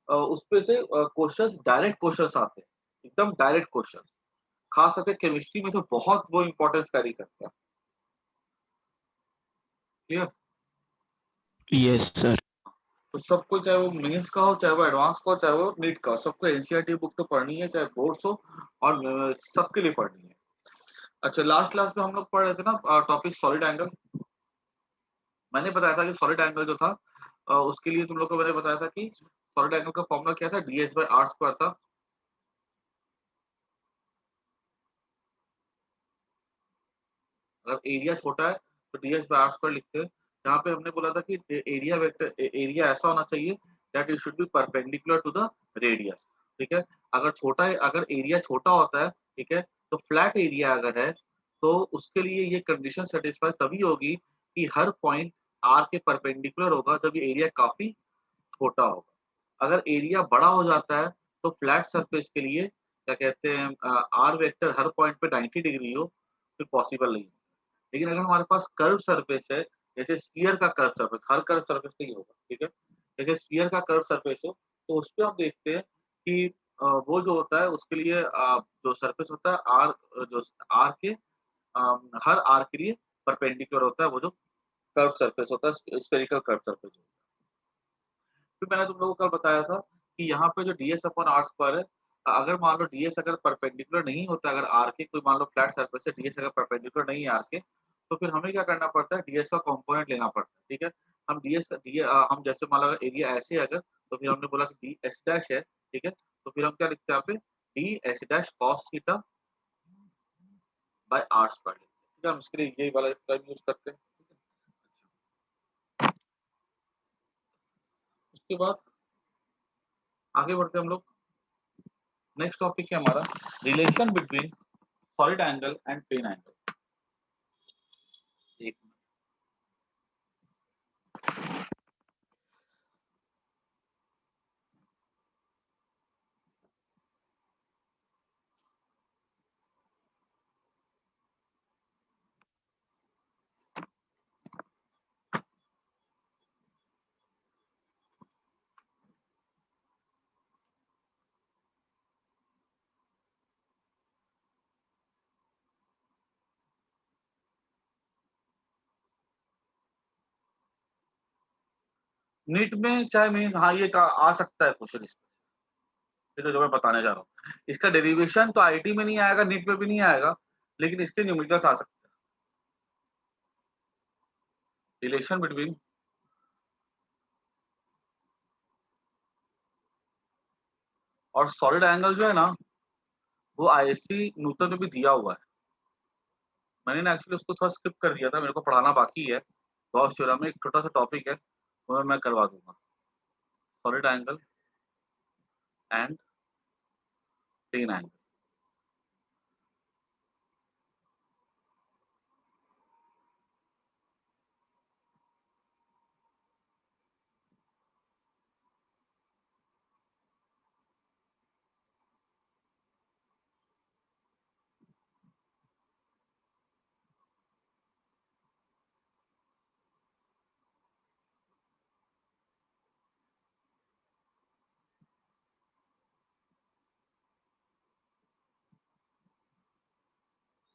उसपे से questions direct questions आते हैं, एकदम डायरेक्ट क्वेश्चन। खास करके केमिस्ट्री में तो बहुत वो इम्पोर्टेंस कैरी करता है। क्लियर? Yes sir. तो सबको, चाहे वो मेंस का हो, चाहे वो एडवांस का हो, चाहे वो नीट का हो, सबको एनसीईआरटी बुक तो पढ़नी है, चाहे बोर्ड्स हो, और सबके लिए पढ़नी है। अच्छा, लास्ट क्लास में हम लोग पढ़ रहे थे ना टॉपिक सॉलिड एंगल। मैंने बताया था कि सॉलिड एंगल जो था उसके लिए तुम लोग को मैंने बताया था कि सॉलिड एंगल का फॉर्मूला क्या था, ds बाय आर स्क्वायर था। अगर एरिया छोटा है तो ds बाय आर स्क्वायर लिखते हैं। जहाँ पे हमने बोला था कि एरिया वेक्टर, एरिया ऐसा होना चाहिए that it should be perpendicular to the radius. ठीक है, अगर छोटा है, अगर एरिया छोटा होता है, ठीक है, तो फ्लैट एरिया अगर है तो उसके लिए ये कंडीशन सेटिस्फाई तभी होगी कि हर पॉइंट आर के परपेंडिकुलर होगा जब ये एरिया काफी छोटा होगा। अगर एरिया बड़ा हो जाता है तो फ्लैट सरफेस के लिए क्या कहते हैं, आर वेक्टर हर पॉइंट पे 90 डिग्री हो, फिर पॉसिबल नहीं। लेकिन अगर हमारे पास कर्व सरफेस है, जैसे स्फीयर का कर्व सरफेस, हर कर्व सरफेस नहीं होगा, ठीक है, जैसे स्फीयर का कर्व सरफेस हो, तो उस पे हम देखते हैं कि वो जो होता है उसके लिए जो सरफेस होता है आर, जो आर के हर आर के लिए परपेंडिकुलर होता है, वो जो कर्व सरफेस होता है, स्फेरिकल कर्व सरफेस होता है। फिर मैंने तुम लोगों को कल बताया था कि यहाँ पे जो ds अपॉन आर स्क्वायर है, अगर मान लो ds अगर परपेंडिकुलर नहीं होता, अगर आर के कोई मान लो फ्लैट सरफेस है, ds अगर परपेंडिकुलर नहीं है आर के, तो फिर हमें क्या करना पड़ता है, ds का कंपोनेंट लेना पड़ता है। ठीक है, हम हम जैसे मान लो अगर एरिया ऐसे है अगर, तो फिर हमने बोला कि डी एस डैश है, ठीक है, तो फिर हम क्या लिखते हैं यहाँ पे, d s dash cos theta by r square. ठीक है, हम इसके लिए यही वाला टर्म यूज करते हैं। ठीक है? उसके बाद आगे बढ़ते हैं हम लोग। नेक्स्ट टॉपिक है हमारा relation between solid angle and plane angle. एक नीट में चाहे मीन, हाँ ये आ सकता है क्वेश्चन इस पे, तो जो मैं बताने जा रहा हूँ, इसका डेरिवेशन तो आईटी में नहीं आएगा, नीट में भी नहीं आएगा, लेकिन इसके न्यूमेरिकल्स आ सकते हैं। रिलेशन बिटवीन और सॉलिड एंगल जो है ना, वो आईएससी न्यूटन में भी दिया हुआ है। मैंने ना एक्चुअली उसको थोड़ा स्किप कर दिया था, मेरे को पढ़ाना बाकी है। गॉस थ्योरम में एक छोटा सा टॉपिक है, वो मैं करवा दूंगा, solid angle and plane angle.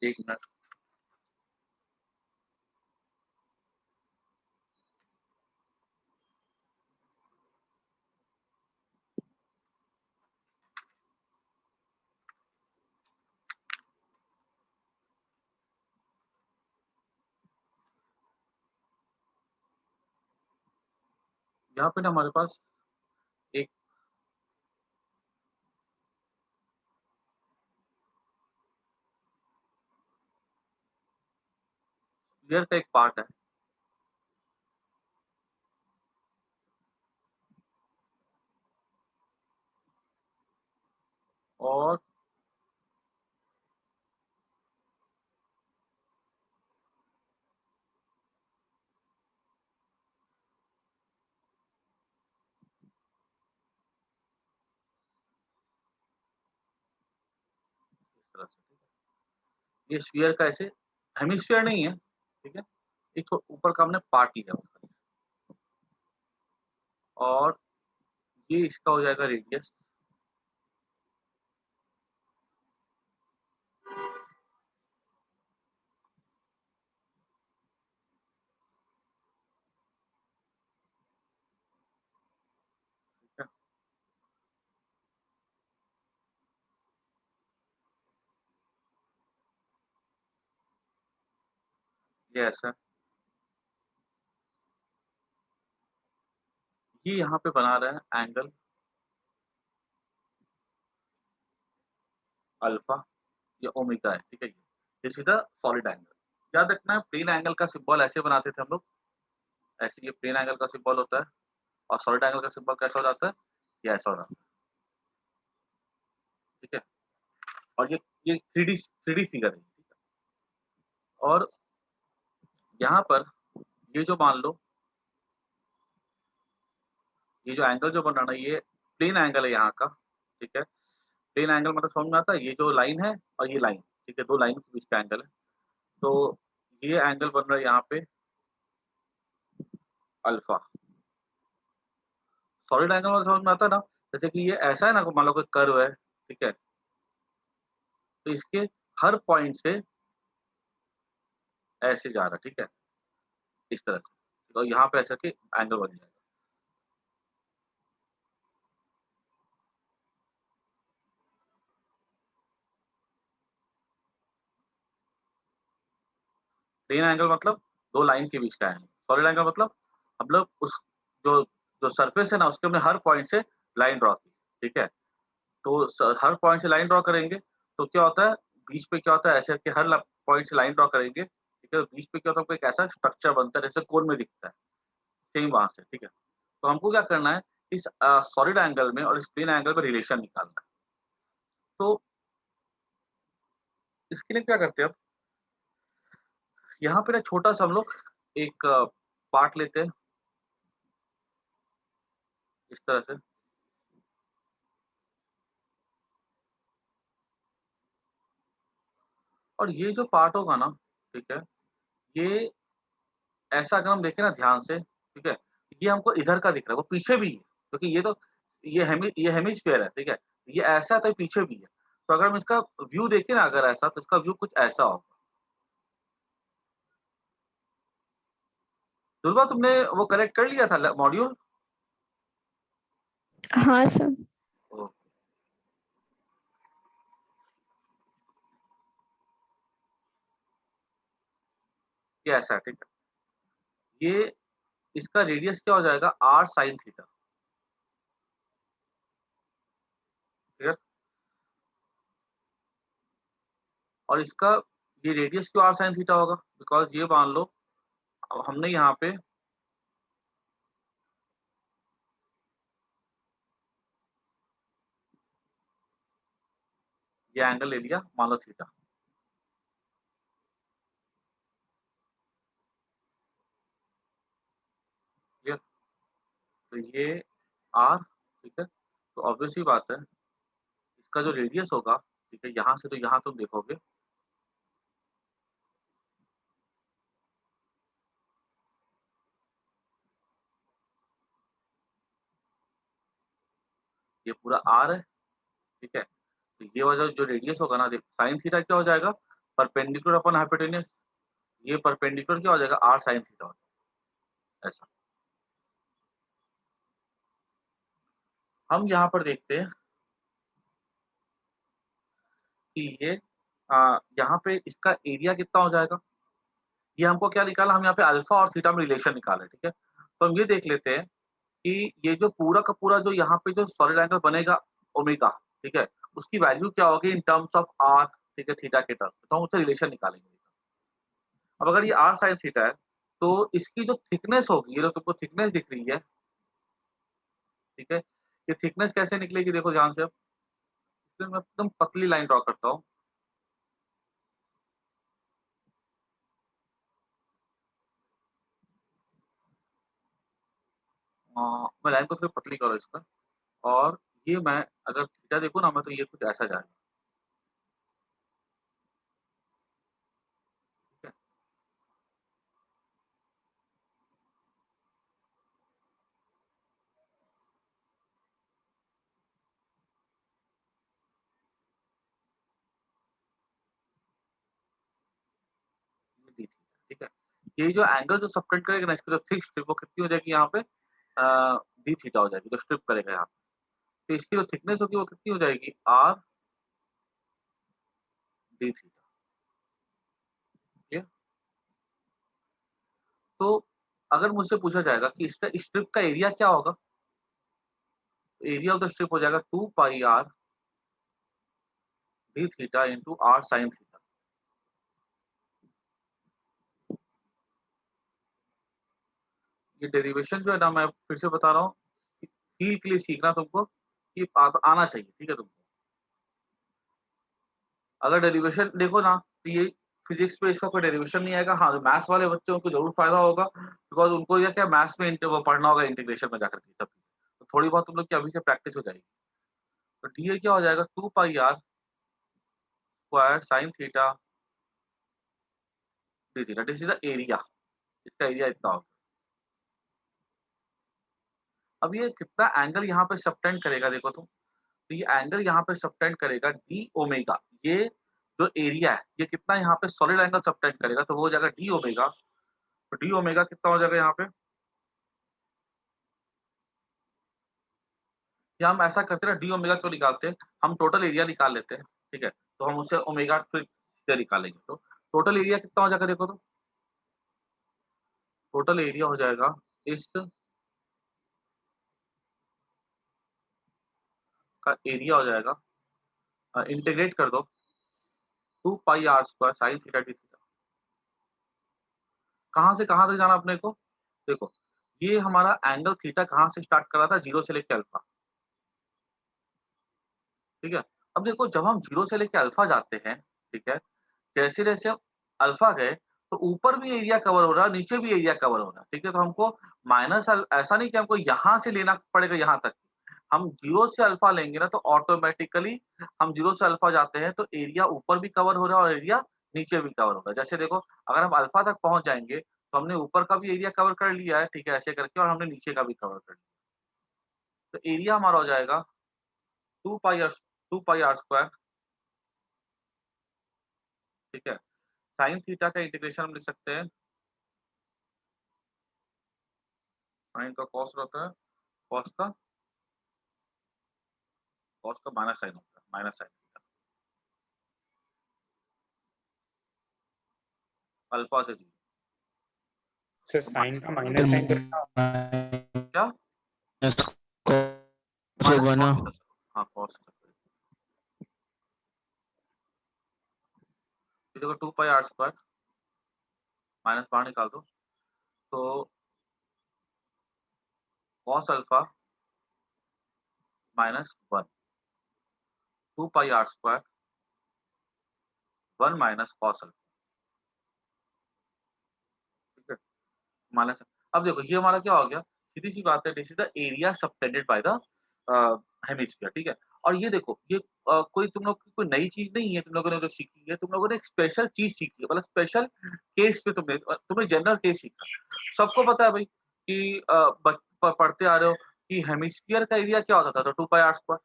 एक मिनट। यहाँ पे ना हमारे पास एक स्फीयर का एक पार्ट है, और इस तरह से, ठीक है, ये स्फीयर का ऐसे हेमिस्फीयर नहीं है, ठीक है, एक ऊपर का हमने पार्ट लिया उसका, और ये इसका हो जाएगा रेडियस, ठीक है। ये ऐसा, ये यहाँ पे बना रहा है एंगल अल्फा या ओमेगा है, ठीक है। This is the solid angle. याद रखना है प्लेन एंगल का सिंबल ऐसे बनाते थे हम लोग, ऐसे ये प्लेन एंगल का सिंबल होता है, और सॉलिड एंगल का सिंबल कैसा हो जाता है, ये ऐसा हो जाता है, ठीक है। और ये थ्री डी फिगर है, ठीक है। और यहाँ पर ये जो मान लो, ये जो एंगल जो बन रहा है ना, ये प्लेन एंगल है यहाँ का, ठीक है। प्लेन एंगल मतलब समझ में आता है, ये जो लाइन है और ये लाइन, ठीक है, दो लाइन के बीच का एंगल है। तो ये एंगल बन रहा है यहाँ पे अल्फा। सॉलिड एंगल मतलब समझ में आता है ना, जैसे कि ये ऐसा है ना, मान लो कोई कर्व है, ठीक है, तो इसके हर पॉइंट से ऐसे जा रहा है, ठीक है, इस तरह से, तो यहाँ पे ऐसा कि एंगल बन जाएगा। प्लेन एंगल मतलब दो लाइन के बीच का एंगल। सॉलिड एंगल मतलब उस जो जो सरफेस है ना, उसके हमने हर पॉइंट से लाइन ड्रॉ की, ठीक है। तो हर पॉइंट से लाइन ड्रॉ करेंगे तो क्या होता है, बीच पे क्या होता है, ऐसे करके हर पॉइंट से लाइन ड्रॉ करेंगे, ठीक है, बीच पे क्या होता है, एक ऐसा स्ट्रक्चर बनता है जैसे कोन में दिखता है, सेम वहां से, ठीक है। तो हमको क्या करना है, इस सॉलिड एंगल में और इस प्लेन एंगल में रिलेशन निकालना है। तो इसके लिए क्या करते हैं, अब यहाँ पे ना छोटा सा हम लोग एक पार्ट लेते हैं इस तरह से, और ये जो पार्ट होगा ना, ठीक है, ये ऐसा अगर हम देखें ना ध्यान से, ठीक है, ये हमको इधर का दिख रहा है, वो पीछे भी है, क्योंकि ये तो ये हेमिस्फीयर है, ठीक है, ये ऐसा है तो ये पीछे भी है। तो अगर हम इसका व्यू देखें ना, अगर ऐसा, तो इसका व्यू कुछ ऐसा होगा। दुर्गा, तुमने वो कलेक्ट कर लिया था मॉड्यूल? हाँ सर। ये ऐसा है, ठीक है, ये इसका रेडियस क्या हो जाएगा, आर साइन थीटा, ठीक है। और इसका ये रेडियस क्यों आर साइन थीटा होगा, बिकॉज ये मान लो अब हमने यहाँ पे ये एंगल ले लिया, मान लो थीटा, ठीक है। तो ये आर, ठीक है, तो ऑब्वियस ही बात है, इसका जो रेडियस होगा, ठीक है, यहाँ से तो यहाँ तुम देखोगे, ये पूरा आर है, ठीक है। तो ये वाला जो रेडियस होगा ना, देखो साइन थीटा क्या हो जाएगा, परपेंडिकुलर अपन हाइपोटेन्यूज, ये परपेंडिकुलर क्या हो जाएगा, आर साइन थीटा हो जाएगा, ऐसा। हम यहाँ पर देखते हैं कि ये यहाँ पे इसका एरिया कितना हो जाएगा। ये हमको क्या निकाला, हम यहाँ पे अल्फा और थीटा में रिलेशन निकाले, ठीक है। तो हम ये देख लेते हैं कि ये जो पूरा का पूरा जो यहाँ पे जो सॉलिड एंगल बनेगा ओमेगा, ठीक है, उसकी वैल्यू क्या होगी इन टर्म्स ऑफ आर, ठीक है, थीटा के टर्म, तो हम उससे रिलेशन निकालेंगे। अब अगर ये आर साइन थीटा है, तो इसकी जो थिकनेस होगी, ये जो तुमको थिकनेस दिख रही है, ठीक है, ये थिकनेस कैसे निकलेगी, देखो ध्यान से। अब इसमें मैं एकदम पतली लाइन ड्रॉ करता हूँ, मैं लाइन को थोड़ी पतली करो इसका, और ये मैं अगर थीटा देखूँ ना मैं, तो ये कुछ ऐसा जाएगा, ठीक है। ये जो एंगल जो सबटेंड करेगा ना, इसकी जो थिक स्ट्रिप वो कितनी हो जाएगी यहाँ पे, डी थीटा हो जाएगी, जो स्ट्रिप करेगा यहाँ पे। तो इसकी जो थिकनेस होगी वो कितनी हो जाएगी, आर डी थीटा। ठीक है, तो अगर मुझसे पूछा जाएगा कि इसका स्ट्रिप का एरिया क्या होगा, एरिया ऑफ द स्ट्रिप हो जाएगा 2 pi r d theta into r sine theta. ये डेरिवेशन जो है ना, मैं फिर से बता रहा हूँ, फील के लिए सीखना तुमको, कि आना चाहिए, ठीक है तुमको। अगर डेरिवेशन देखो ना, तो ये फिजिक्स में इसका कोई डेरिवेशन नहीं आएगा। हाँ, जो मैथ्स वाले बच्चे उनको जरूर फायदा होगा, बिकॉज उनको ये क्या मैथ्स में वो पढ़ना होगा इंटीग्रेशन में जाकर के सब, तो थोड़ी बहुत तुम लोग की अभी से प्रैक्टिस हो जाएगी। तो डी क्या हो जाएगा, 2 pi r square sine theta d theta, this is the area, इसका एरिया इतना होगा। अब ये कितना एंगल यहाँ पे सबटेंड करेगा देखो तुम, तो ये एंगल यहाँ पे सबटेंड करेगा डी ओमेगा। ये जो एरिया है ये कितना यहाँ पे सॉलिड एंगल सबटेंड करेगा, तो वो हो जाएगा डी ओमेगा। तो डी ओमेगा कितना हो जाएगा यहाँ पे, या हम ऐसा करते हैं, डी ओमेगा क्यों निकालते हैं, हम टोटल एरिया निकाल लेते हैं, ठीक है, तो हम उससे ओमेगा फिर से निकालेंगे। तो टोटल एरिया कितना हो जाएगा देखो, तो टोटल एरिया हो जाएगा इस का एरिया हो जाएगा, इंटीग्रेट कर दो 2 pi r square sine theta d theta. कहाँ से कहाँ तक जाना अपने को, देखो ये हमारा एंगल थीटा कहाँ से स्टार्ट कर रहा था, जीरो से लेकर अल्फा, ठीक है। अब देखो जब हम जीरो से लेकर अल्फा जाते हैं, ठीक है, जैसे जैसे हम अल्फा गए, तो ऊपर भी एरिया कवर हो रहा है, नीचे भी एरिया कवर हो रहा है, ठीक है। तो हमको माइनस, ऐसा नहीं कि हमको यहाँ से लेना पड़ेगा यहाँ तक, हम जीरो से अल्फा लेंगे ना, तो ऑटोमेटिकली हम जीरो से अल्फा जाते हैं तो एरिया ऊपर भी कवर हो रहा है और एरिया नीचे भी कवर हो रहा है। जैसे देखो अगर हम अल्फा तक पहुंच जाएंगे तो हमने ऊपर का भी एरिया कवर कर लिया है, ठीक है, ऐसे करके, और हमने नीचे का भी कवर कर लिया, तो एरिया हमारा हो जाएगा 2 पाई आर स्क्वायर, ठीक है। साइन थीटा का इंटीग्रेशन हम लिख सकते हैं, साइन का कॉस रहता है, कॉस का माइनस साइन होता है, माइनस साइन थीटा, अल्फा से जी। सर साइन का फिर माइनस साइन तो क्या माइनस कॉस माइनस होगा ना, कॉस थीटा, हाँ कॉस, ये देखो 2 पाई आर स्क्वायर, माइनस बाहर निकाल दो, तो cos alpha minus 1, 2 pi r square 1 minus cos alpha, ठीक है, माइनस। अब देखो ये हमारा क्या हो गया, सीधी सी बात है, this is the area subtended by the hemisphere, ठीक है। और ये देखो ये कोई तुम लोग की कोई नई चीज नहीं है, तुम लोगों ने जो सीखी है, तुम लोगों ने एक स्पेशल चीज सीखी है, मतलब स्पेशल केस पे तुमने जनरल केस सीखा। सबको पता है भाई कि पढ़ते आ रहे हो कि हेमिस्फीयर का एरिया क्या होता था, तो 2 पाई आर स्क्वायर।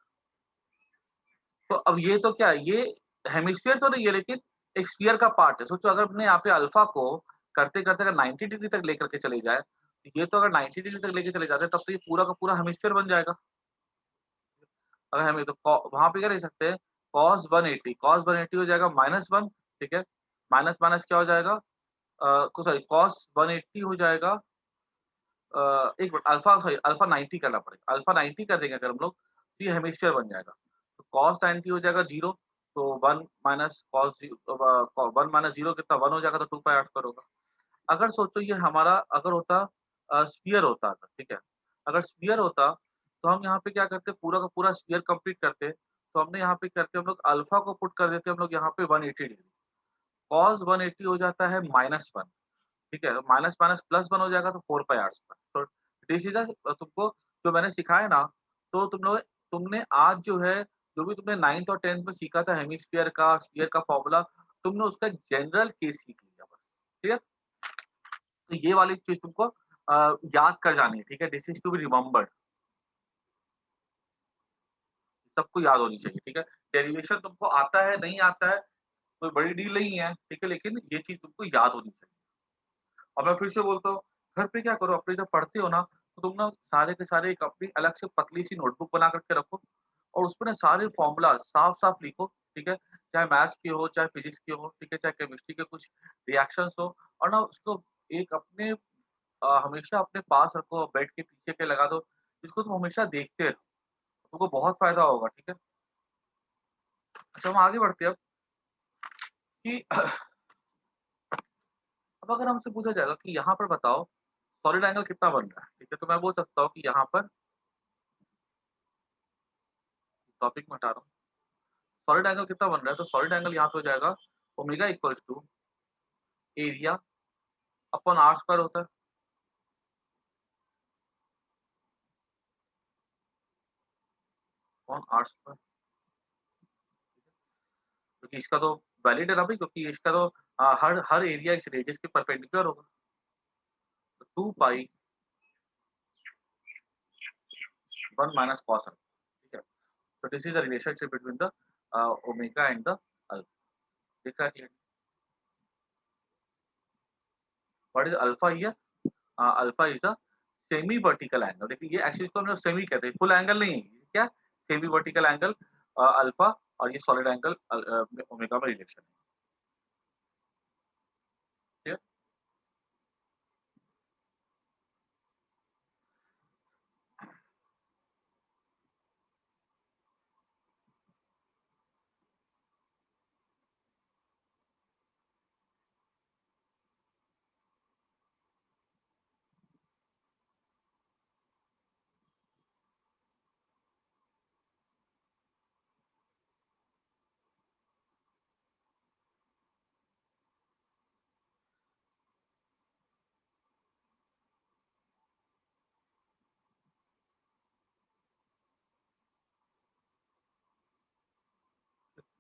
तो अब ये तो क्या है, ये हेमिस्फीयर तो नहीं है, लेकिन एक स्फीयर का पार्ट है। सोचो अगर अपने यहाँ पे अल्फा को करते करते अगर 90 डिग्री तक लेकर के चले जाए, तो ये तो अगर 90 डिग्री तक लेके चले जाते हैं, तब तो ये पूरा का पूरा हेमिस्फीयर बन जाएगा। अगर हमें तो वहां पे क्या लिख सकते हैं, cos 180 हो जाएगा -1, ठीक है, माइनस माइनस क्या हो जाएगा, सॉरी cos 180 हो जाएगा, एक मिनट, अल्फा सॉरी अल्फा 90 करना पड़ेगा, अल्फा 90 कर देंगे अगर हम लोग, तो ये हेमिस्फीयर बन जाएगा। तो cos 90 हो जाएगा 0, तो 1 माइनस कॉस 1 माइनस 0 कितना 1 हो जाएगा, तो 2 पाई आर स्क्वायर होगा। अगर सोचो ये हमारा अगर होता स्फीयर होता, ठीक है, अगर स्फीयर होता तो हम यहाँ पे क्या करते, पूरा का पूरा स्फीयर कंप्लीट करते, तो हमने यहाँ पे करके हम लोग अल्फा को पुट कर देते हम लोग यहाँ पे 180 डिग्री, कॉस 180 हो जाता है -1, ठीक है, माइनस माइनस प्लस 1 हो जाएगा, तो 4 पाई आर स्क्वायर। तो दिस इज तुमको जो मैंने सिखाया ना, तो तुमने आज जो है, जो भी तुमने 9th और 10th में सीखा था हेमिस्फीयर का स्फीयर का फॉर्मूला, तुमने उसका जनरल केस सीख लिया बस, ठीक है। तो ये वाली चीज तुमको याद कर जानी है, ठीक है, this is to be remembered, सबको याद होनी चाहिए, ठीक है। डेरिवेशन तुमको आता है नहीं आता है, कोई बड़ी डील नहीं है, ठीक है, लेकिन ये चीज तुमको याद होनी चाहिए। और मैं फिर से बोलता हूँ, घर पे क्या करो, अपने जब पढ़ते हो ना, तो तुम ना सारे के सारे एक अपनी अलग से पतली सी नोटबुक बना करके रखो और उसपे ना सारे फॉर्मूला साफ-साफ लिखो, ठीक है? चाहे मैथ्स के हो, चाहे फिजिक्स के हो, ठीक है? चाहे केमिस्ट्री के कुछ रिएक्शंस हो और ना उसको एक अपने हमेशा अपने पास रखो, बेड के पीछे के लगा दो, जिसको तुम हमेशा देखते रहो, तुमको बहुत फ़ायदा होगा, ठीक है? अच्छा, हम आगे बढ़ते हैं अब कि अब अगर हमसे पूछा जाएगा कि यहाँ पर बताओ सॉलिड एंगल कितना बन रहा है, ठीक है? तो मैं बोल सकता हूँ कि यहाँ पर टॉपिक में हटा रहा हूँ, सॉलिड एंगल कितना बन रहा है, तो सॉलिड एंगल यहाँ पे हो जाएगा omega equals to area upon r square होता है, अपॉन आर स्क्वायर, क्योंकि इसका तो वैलिड है ना भाई, क्योंकि इसका तो हर हर एरिया इस रेडियस के परपेंडिकुलर होगा। तो 2 पाई 1 माइनस कॉस अल्फा, ठीक है? So this is the relationship between the omega and the alpha. दिख रहा है clearly? What is alpha here? Alpha is the semi vertical angle. देखिए ये एक्चुअली इसको हम लोग सेमी कहते हैं, फुल एंगल नहीं है, ये क्या सेमी वर्टिकल एंगल अल्फा और ये सॉलिड एंगल ओमेगा में रिलेशन है, ठीक है?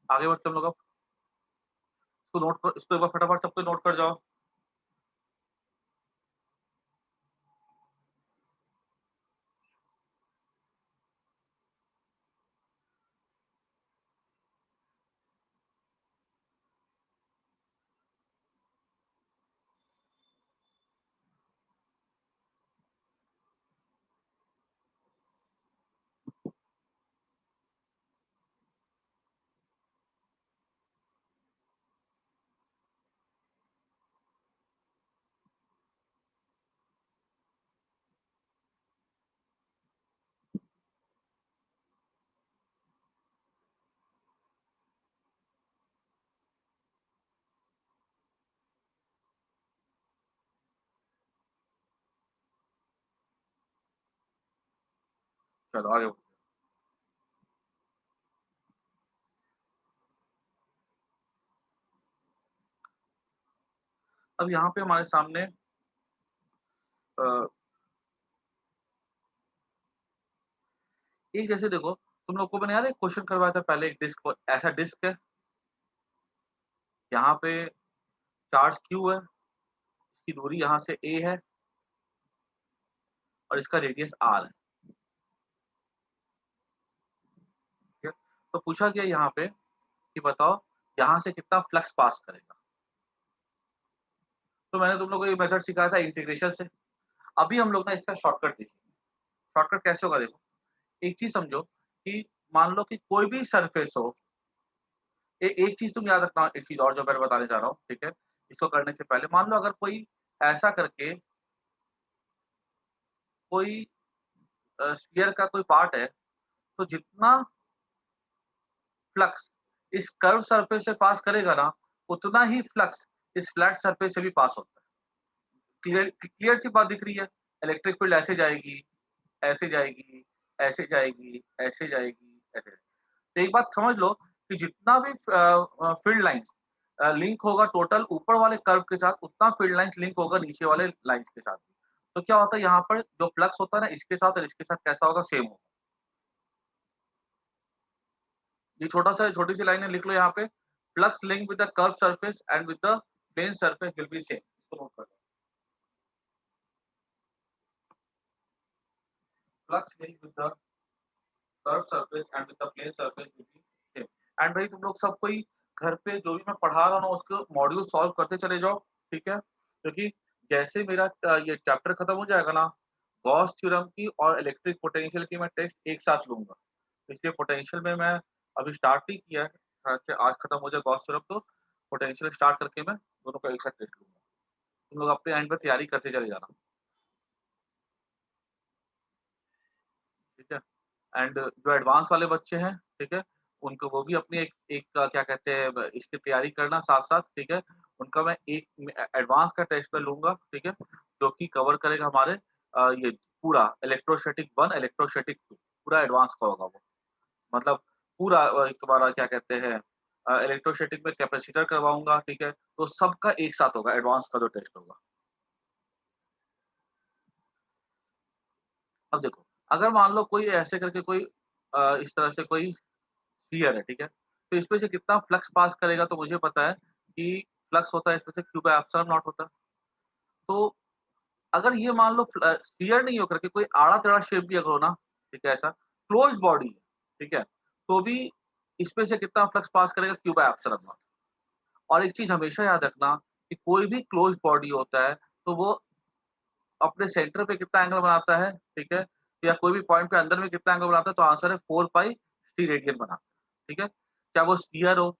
आगे बढ़ते हम लोग अब इसको नोट कर, इसको एक बार फटाफट सबको नोट कर जाओ। चलो आगे बढ़ते हैं। अब यहाँ पे हमारे सामने अ, एक जैसे देखो, तुम लोग को मैंने याद है एक क्वेश्चन करवाया था पहले, एक डिस्क, ऐसा डिस्क है, यहाँ पे चार्ज क्यू है, इसकी दूरी यहाँ से ए है और इसका रेडियस आर है, ठीक है? तो पूछा गया यहाँ पे कि बताओ यहाँ से कितना फ्लक्स पास करेगा। तो मैंने तुम लोगों को ये मेथड सिखाया था इंटीग्रेशन से। अभी हम लोग ना इसका शॉर्टकट देखेंगे। शॉर्टकट कैसे होगा देखो, एक चीज समझो कि मान लो कि कोई भी सरफेस हो, एक चीज तुम याद रखना, एक चीज और जो मैं बताने जा रहा हूँ, ठीक है? इसको करने से पहले मान लो अगर कोई ऐसा करके कोई स्फीयर का कोई पार्ट है, तो जितना फ्लक्स इस कर्व सरफेस से पास करेगा ना, उतना ही फ्लक्स इस फ्लैट सरफेस से भी पास होता है। क्लियर क्लियर सी बात दिख रही है? इलेक्ट्रिक फील्ड ऐसे जाएगी, ऐसे जाएगी, ऐसे जाएगी, ऐसे जाएगी, ऐसे जाएगी। तो एक बात समझ लो कि जितना भी फील्ड लाइंस लिंक होगा टोटल ऊपर वाले कर्व के साथ, उतना फील्ड लाइंस लिंक होगा नीचे वाले लाइंस के साथ भी। तो क्या होता है यहाँ पर जो फ्लक्स होता है ना, इसके साथ और इसके साथ कैसा होगा, सेम होगा। ये छोटा-सा छोटी-सी लाइन लिख लो यहाँ पे, flux link with the curve surface and with the plane surface will be same. इसको नोट कर लो। Flux link with the curve surface and with the plane surface will be same. And भाई तुम लोग सब कोई घर पे जो भी मैं पढ़ा रहा हूँ ना, उसको मॉड्यूल सॉल्व करते चले जाओ, ठीक है? क्योंकि जैसे मेरा ये चैप्टर खत्म हो जाएगा ना, गॉस थ्योरम की और इलेक्ट्रिक पोटेंशियल की मैं टेस्ट एक साथ लूँगा। इसलिए पोटेंशियल में मैं अभी स्टार्ट नहीं किया है, अच्छा आज खत्म हो जाए गॉस थ्योरम तो पोटेंशियल स्टार्ट करके मैं दोनों का एक साथ टेस्ट लूँगा। तुम लोग अपने एंड पे तैयारी करते चले जाना, ठीक है? एंड जो एडवांस वाले बच्चे हैं, ठीक है? उनको वो भी अपनी एक एक क्या कहते हैं इसकी तैयारी करना साथ-साथ, ठीक है? उनका मैं एक एडवांस का टेस्ट मैं लूँगा, ठीक है? जो कि कवर करेगा हमारे ये पूरा इलेक्ट्रोस्टैटिक 1, इलेक्ट्रोस्टैटिक 2 पूरा एडवांस का होगा वो। मतलब पूरा तुम्हारा क्या कहते हैं इलेक्ट्रोस्टैटिक में कैपेसिटर करवाऊँगा, ठीक है? तो सबका एक साथ होगा एडवांस का जो टेस्ट होगा। अब देखो, अगर मान लो कोई ऐसे करके कोई इस तरह से कोई स्फीयर है, ठीक है? तो इसमें से कितना फ्लक्स पास करेगा तो मुझे पता है कि फ्लक्स होता है इसमें से q बाय एप्सिलॉन नॉट होता है। तो अगर ये मान लो स्फीयर नहीं होकर के कोई आड़ा-टेढ़ा शेप भी अगर हो ना, ठीक है ऐसा, क्लोज़्ड बॉडी है, ठीक है? तो भी इसमें से कितना फ्लक्स पास करेगा q बाय एप्सिलॉन नॉट। और एक चीज़ हमेशा याद रखना कि कोई भी क्लोज़्ड बॉडी होता है, तो वो अपने सेंटर पे कितना एंगल बनाता है, ठीक है? या कोई भी पॉइंट पे अंदर में कितना एंगल बनाता है, तो आंसर है 4 पाई टी रेडियन बनाता है, ठीक है? चाहे वो स्फीयर हो,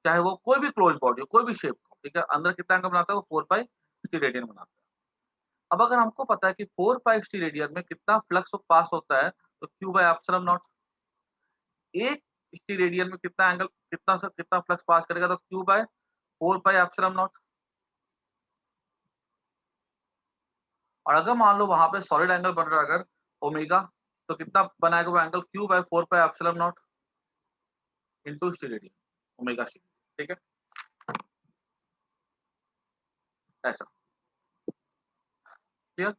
चाहे वो कोई भी क्लोज़्ड बॉडी हो, कोई भी शेप हो, ठीक है? अंदर कितना एंगल बनाता है, वो 4 पाई टी रेडियन बनाता है। अब अगर हमको पता है कि 4 पाई टी रेडियन में कितना फ्लक्स पास होता है, तो q by epsilon naught 1 steradian में कितना एंगल कितना फ्लक्स पास करेगा, तो q by 4 pi epsilon naught. और अगर मान लो वहाँ पे सॉलिड एंगल बन रहा है अगर ओमेगा, तो कितना बनाएगा वो angle q by 4 pi epsilon not into steradian omega c, ठीक है? ऐसा, क्लियर?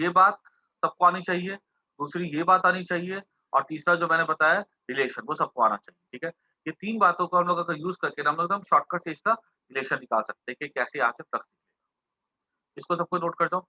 ये बात सबको आनी चाहिए, दूसरी ये बात आनी चाहिए और तीसरा जो मैंने बताया रिलेशन वो सबको आना चाहिए, ठीक है? ये 3 बातों को हम लोग अगर यूज़ करके ना हम लोग एकदम शॉर्टकट से इसका रिलेशन निकाल सकते हैं कि कैसे यहाँ से फ्लक्स निकलेगा। इसको सबको नोट कर दो।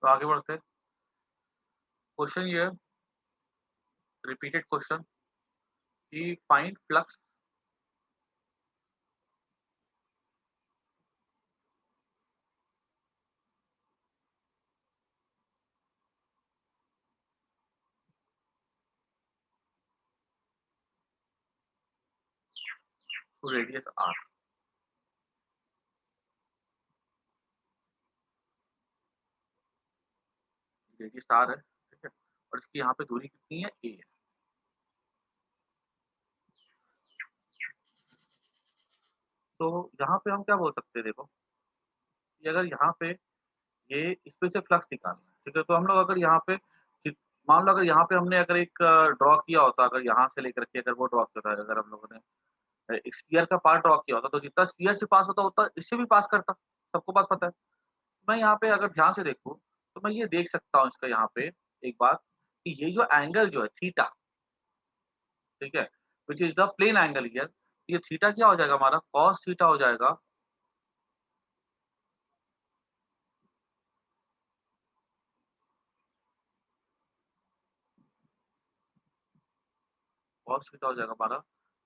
तो आगे बढ़ते हैं। क्वेश्चन ये है, रिपीटेड क्वेश्चन कि find flux to radius r। Radius r है, ठीक है? और इसकी यहाँ पे दूरी कितनी है? a है। तो यहाँ पे हम क्या बोल सकते हैं देखो, कि अगर यहाँ पे ये इसमें से फ्लक्स निकालना है, ठीक है? तो हम लोग अगर यहाँ पे मान लो अगर यहाँ पे हमने अगर एक ड्रॉ किया होता, अगर यहाँ से लेकर के अगर वो ड्रॉ किया था, अगर हम लोगों ने एक स्फीयर का पार्ट ड्रॉ किया होता, तो जितना स्फीयर से पास होता उतना इससे भी पास करता, सबको बात पता है। मैं यहाँ पे अगर ध्यान से देखूँ, तो मैं ये देख सकता हूँ इसका यहाँ पे एक बात कि ये जो एंगल जो है थीटा, ठीक है? Which is the plane angle here, ये थीटा क्या हो जाएगा हमारा कॉस थीटा हो जाएगा कॉस थीटा हो जाएगा हमारा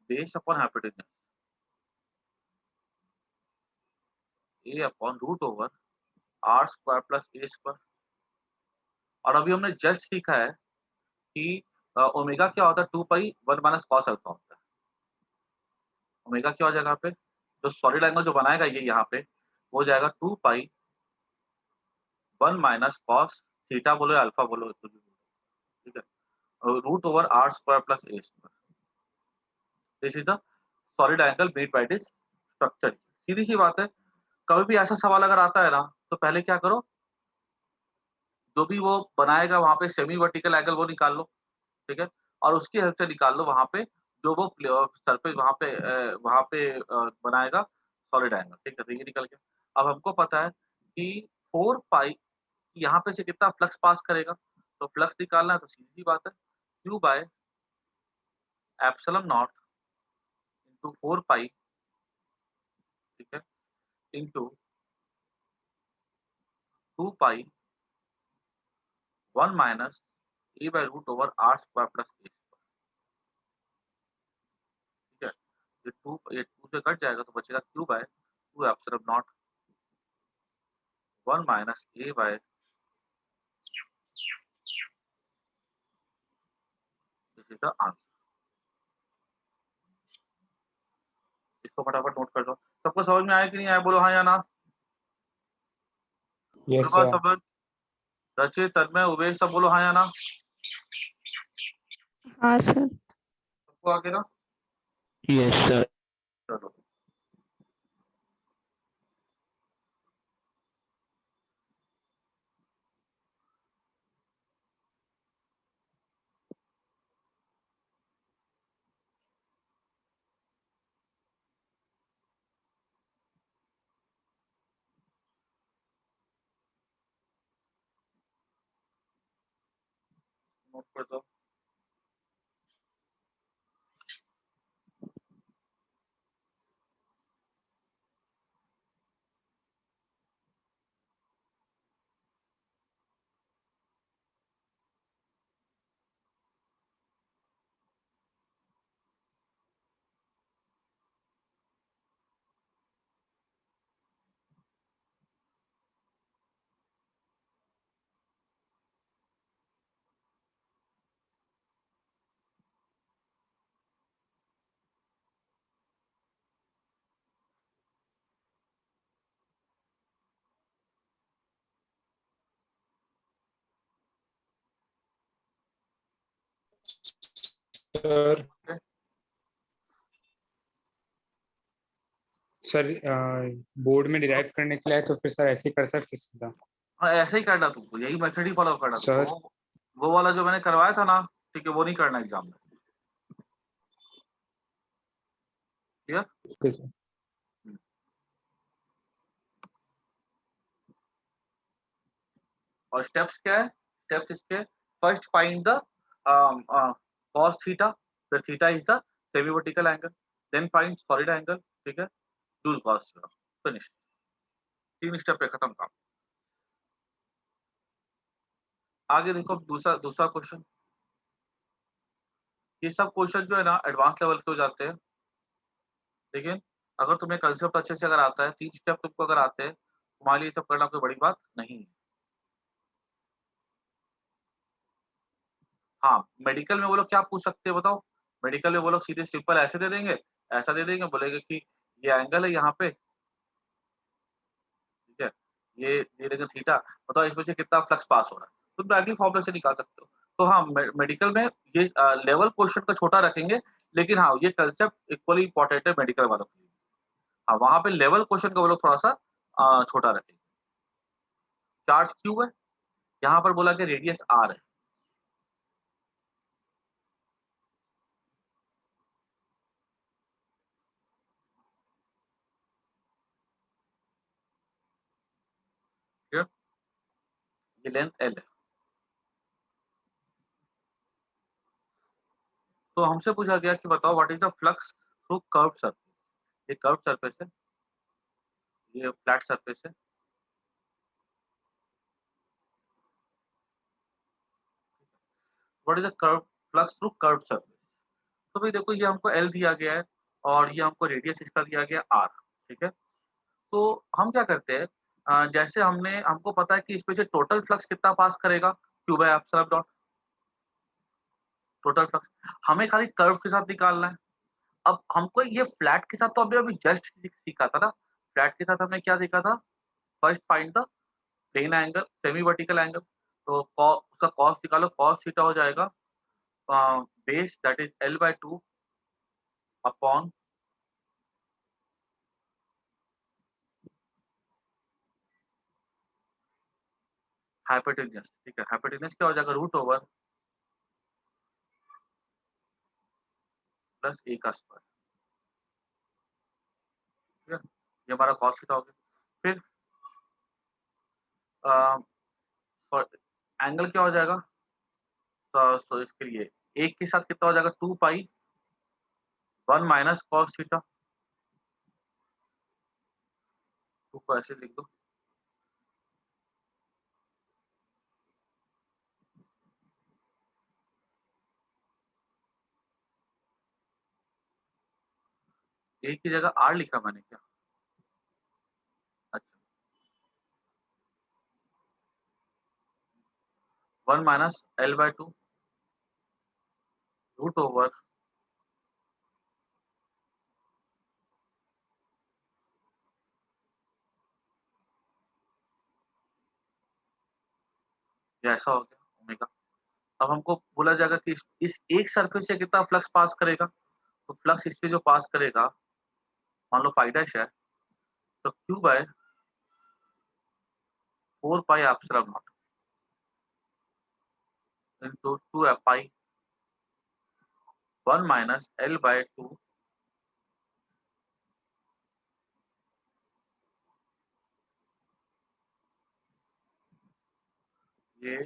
base upon hypotenuse a upon root over r square plus a square. और अभी हमने जस्ट सीखा है कि ओमेगा क्या होता है 2 पाई 1 माइनस कॉस अल्फा होता है। ओमेगा क्या हो जाएगा यहाँ पे? जो सॉलिड एंगल जो बनाएगा ये यहाँ पे, वो हो जाएगा 2 पाई 1 माइनस कॉस थीटा बोलो या अल्फा बोलो कुछ भी बोलो, ठीक है? Root over r square plus a square. This is the solid angle made by this structure. सीधी सी बात है, कभी भी ऐसा सवाल अगर आता है ना, तो पहले क्या करो, जो भी वो बनाएगा वहाँ पे सेमी वर्टिकल एंगल वो निकाल लो, ठीक है? और उसकी हेल्प से निकाल लो वहाँ पे जो वो सरफेस वहां पे बनाएगा सॉलिड एंगल, ठीक है। तो ये निकल गया। अब हमको पता है कि 4 पाई यहाँ पे से कितना फ्लक्स पास करेगा, तो फ्लक्स निकालना है तो सीधी बात है q by epsilon not into 4 pi, ठीक है, into 2 pi 1 minus a by root over r square plus a, ठीक है। ये 2 से कट जाएगा तो बचेगा q by 2 epsilon naught 1 minus a by, this is the answer. इसको फटाफट नोट कर दो। सबको समझ में आया कि नहीं आया, बोलो हाँ या ना। Yes, बात sir. समझ, रचित, तन्मय, उमेश, सब बोलो हाँ या ना। हाँ सर। सबको आगे ना, Yes, sir. चलो। नोट कर दो। Sir, Okay? सर बोर्ड में डिराइव करने के लिए है, तो फिर सर ऐसे ही कर सकते सीधा। हाँ, ऐसे ही करना तुमको, यही मेथड ही फॉलो करना Sir. तुमको। वो वाला जो मैंने करवाया था ना, ठीक है, वो नहीं करना एग्जाम में। क्लियर? Okay, sir. और स्टेप्स क्या है? स्टेप्स इसके, first find the cos theta, फिर theta is the semi vertical angle, then find solid angle, ठीक है, use Gauss theorem, finish. 3 step पे खत्म काम। आगे देखो दूसरा दूसरा क्वेश्चन। ये सब क्वेश्चन जो है ना एडवांस लेवल के हो जाते हैं, लेकिन अगर तुम्हें कंसेप्ट अच्छे से अगर आता है, 3 स्टेप तुमको अगर आते हैं, तुम्हारे लिए ये सब करना कोई बड़ी बात नहीं है। हाँ, मेडिकल में वो लोग क्या पूछ सकते हैं बताओ? मेडिकल में वो लोग सीधे सिंपल ऐसे दे देंगे, ऐसा दे देंगे, बोलेंगे कि ये एंगल है यहाँ पे, ठीक है, ये दे देंगे थीटा, बताओ इसमें से कितना फ्लक्स पास हो रहा है, तुम डायरेक्टली फॉर्मूला से निकाल सकते हो। तो हाँ, मेडिकल में ये लेवल क्वेश्चन का छोटा रखेंगे, लेकिन हाँ ये कंसेप्ट इक्वली इंपॉर्टेंट है मेडिकल वालों के लिए। हाँ, वहां पे लेवल क्वेश्चन का वो लोग थोड़ा सा छोटा रखेंगे। चार्ज क्यू है, यहाँ पर बोला कि रेडियस आर है, ठीक है? ये लेंथ एल है। तो हमसे पूछा गया कि बताओ what is the flux through curve surface. ये कर्व सरफेस है, ये फ्लैट सरफेस है, what is the curve flux through curve surface. तो भाई देखो, ये हमको एल दिया गया है और ये हमको रेडियस इसका दिया गया आर, ठीक है। तो हम क्या करते हैं, जैसे हमने हमको पता है कि इसमें से टोटल फ्लक्स कितना पास करेगा, Q by epsilon dot, total flux हमें खाली कर्व के साथ निकालना है। अब हमको ये फ्लैट के साथ तो अभी अभी जस्ट सीखा था ना, फ्लैट के साथ हमने क्या सीखा था, first find the plane angle semi vertical angle, तो उसका कॉस निकालो, कॉस थीटा हो जाएगा base that is L by 2 upon hypotenuse, ठीक है, हाइपोटेन्यूज क्या हो जाएगा, रूट ओवर प्लस ए का स्क्वायर, ठीक है, ये हमारा cos थीटा हो गया। फिर एंगल क्या हो जाएगा, सो इसके लिए एक के साथ कितना हो जाएगा 2 पाई 1 माइनस cos थीटा, 2 को ऐसे लिख दो, एक की जगह r लिखा मैंने क्या, अच्छा 1 माइनस L/2 रूट ओवर ये ऐसा हो गया ओमेगा। अब हमको बोला जाएगा कि इस एक सरफेस से कितना फ्लक्स पास करेगा, तो फ्लक्स इससे जो पास करेगा, मान लो फाई डैश है, तो Q by 4 pi epsilon naught into 2 pi 1 minus L/2 ये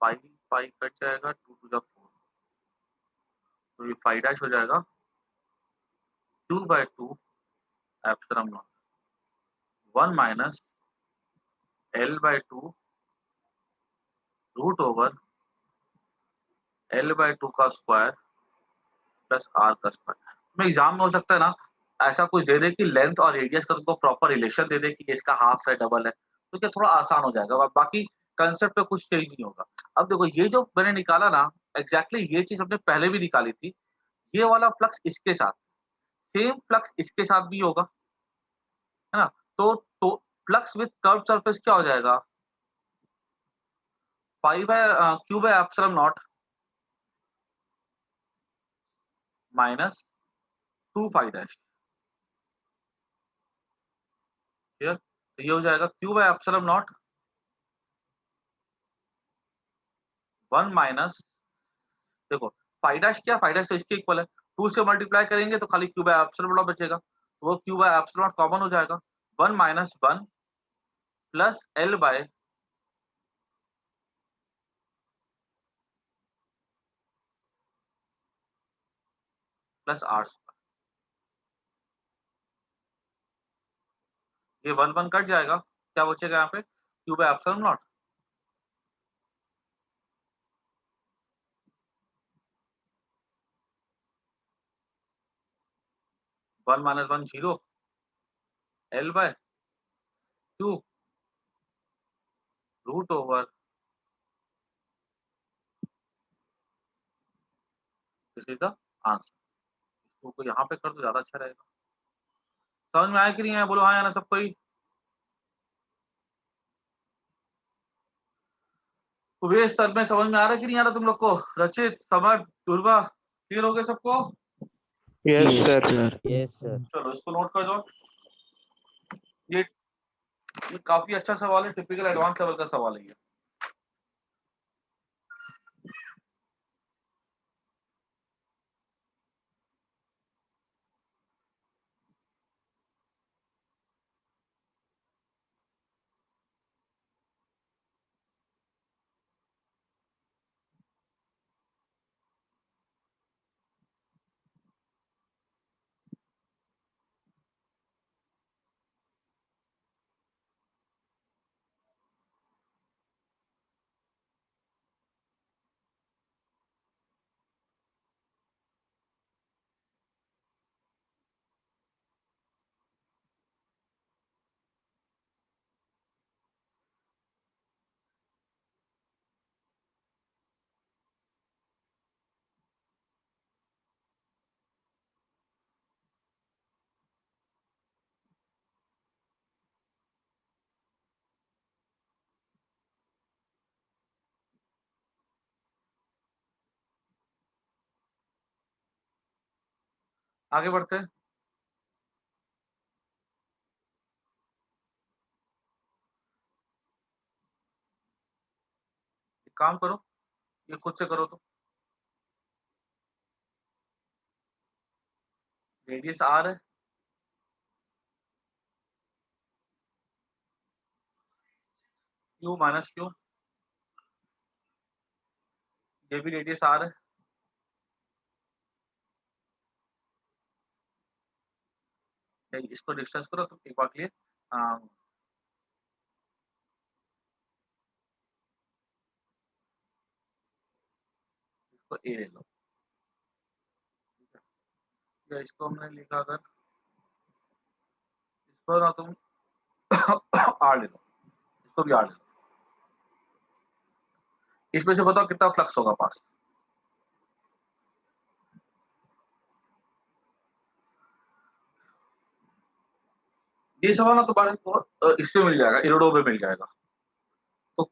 पाई पाई कट जाएगा 2 टू द 4, तो ये फाई डैश हो जाएगा 2/2 epsilon naught 1 minus L/2 root over L/2 का स्क्वायर प्लस R का स्क्वायर। में एग्जाम में हो सकता है ना ऐसा कुछ दे दे कि लेंथ और रेडियस का तुमको प्रॉपर रिलेशन दे दे कि इसका हाफ है डबल है, तो क्या थोड़ा आसान हो जाएगा, बाकी कंसेप्ट पे कुछ चेंज नहीं होगा। अब देखो ये जो मैंने निकाला ना, एग्जैक्टली ये चीज हमने पहले भी निकाली थी, ये वाला फ्लक्स इसके साथ, सेम फ्लक्स इसके साथ भी होगा, है ना, तो फ्लक्स विद कर्व सरफेस क्या हो जाएगा, pi by q by epsilon naught minus 2 phi dash, clear, तो ये हो जाएगा q by epsilon naught 1 minus, देखो फाई डैश क्या, फाई डैश तो इसके इक्वल है, 2 से मल्टीप्लाई करेंगे तो खाली क्यू बाय एप्सिलॉन नॉट बचेगा, तो वो q by epsilon naught common हो जाएगा, 1 minus 1 plus L by plus R, ये 1 1 कट जाएगा, क्या बचेगा यहाँ पे q by epsilon naught, 1 minus 1 0 L by 2 root over, this is the answer. इसको यहाँ पे कर दो ज्यादा अच्छा रहेगा। समझ में आया कि नहीं आया, बोलो हाँ या ना सब कोई। सुबह स्तर में समझ में आ रहा है कि नहीं आ रहा तुम लोग को, रचित समर दुर्वा क्लियर हो गया सबको, yes Yes, sir. sir. Yes sir. चलो इसको नोट कर दो। ये ये काफी अच्छा सवाल है, टिपिकल एडवांस लेवल का सवाल है ये। आगे बढ़ते हैं। एक काम करो, ये खुद से करो तो, रेडियस आर है, क्यू माइनस क्यू, ये भी रेडियस आर है, इसको डिस्टेंस करो तो एक बार क्लियर, इसको ए ले लो, या इसको हमने लिखा अगर, इसको ना तुम आर ले लो, इसको भी आर ले लो, इसमें से बताओ कितना फ्लक्स होगा पास। ये सवाल ना तुम्हारे को इसमें मिल जाएगा, इरोडो में मिल जाएगा। तो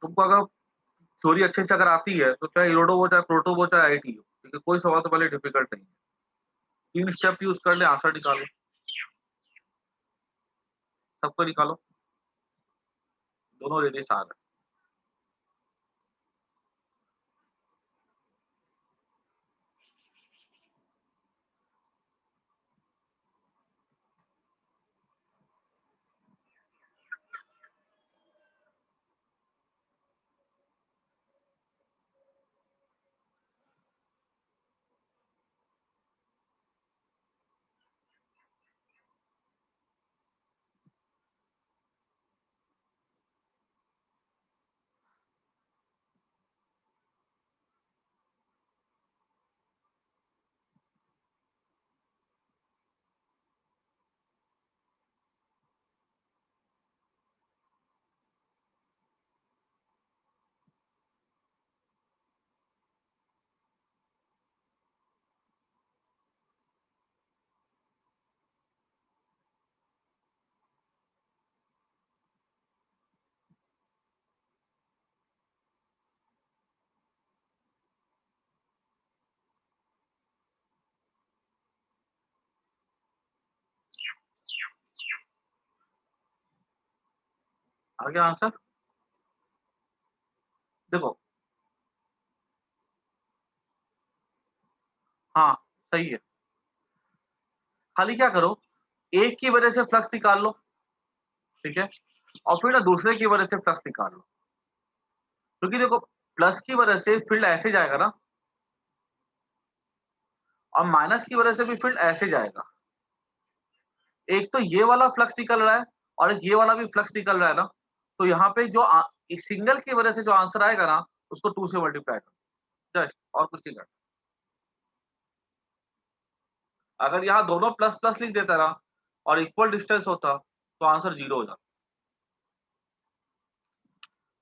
तुमको अगर थ्योरी अच्छे से अगर आती है तो चाहे इरोडो हो चाहे प्रोटो हो चाहे आईटी हो, क्योंकि कोई सवाल तो पहले डिफिकल्ट नहीं है, 3 स्टेप यूज कर ले, आंसर निकालो, सबको निकालो, दोनों रेडियस आ रहे। आ गया आंसर, देखो हाँ सही है, खाली क्या करो, एक की वजह से फ्लक्स निकाल लो, ठीक है, और फिर ना दूसरे की वजह से फ्लक्स निकाल लो, क्योंकि देखो प्लस की वजह से फील्ड ऐसे जाएगा ना, और माइनस की वजह से भी फील्ड ऐसे जाएगा। एक तो ये वाला फ्लक्स निकल रहा है और एक ये वाला भी फ्लक्स निकल रहा है ना, तो यहाँ पे जो एक सिंगल की वजह से जो आंसर आएगा ना, उसको 2 से मल्टीप्लाई करो, जस्ट, और कुछ नहीं करना। अगर यहाँ दोनों प्लस प्लस लिख देता ना और इक्वल डिस्टेंस होता तो आंसर 0 हो जाता।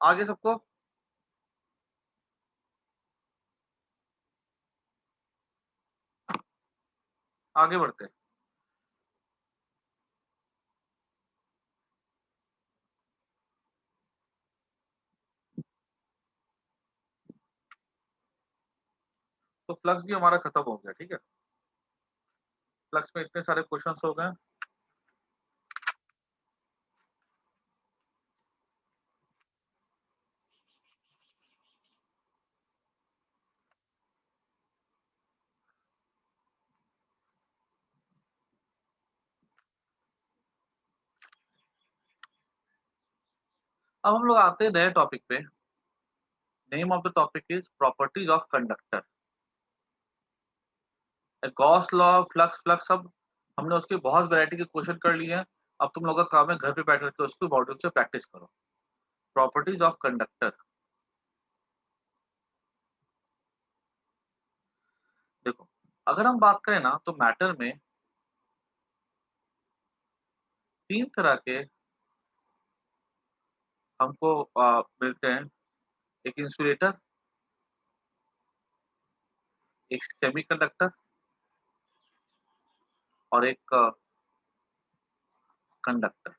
आगे सबको, आगे बढ़ते हैं। तो फ्लक्स भी हमारा खत्म हो गया, ठीक है, फ्लक्स में इतने सारे क्वेश्चंस हो गए। अब हम लोग आते हैं नए टॉपिक पे। Name of the topic is properties of conductor. Gauss law, flux, flux, सब हमने उसके बहुत वैरायटी के क्वेश्चन कर लिए हैं। अब तुम लोग का काम है घर पे बैठ करके उसको मॉड्यूल से प्रैक्टिस करो। प्रॉपर्टीज ऑफ कंडक्टर, देखो अगर हम बात करें ना तो मैटर में 3 तरह के हमको मिलते हैं, एक इंसुलेटर, एक सेमीकंडक्टर और एक कंडक्टर।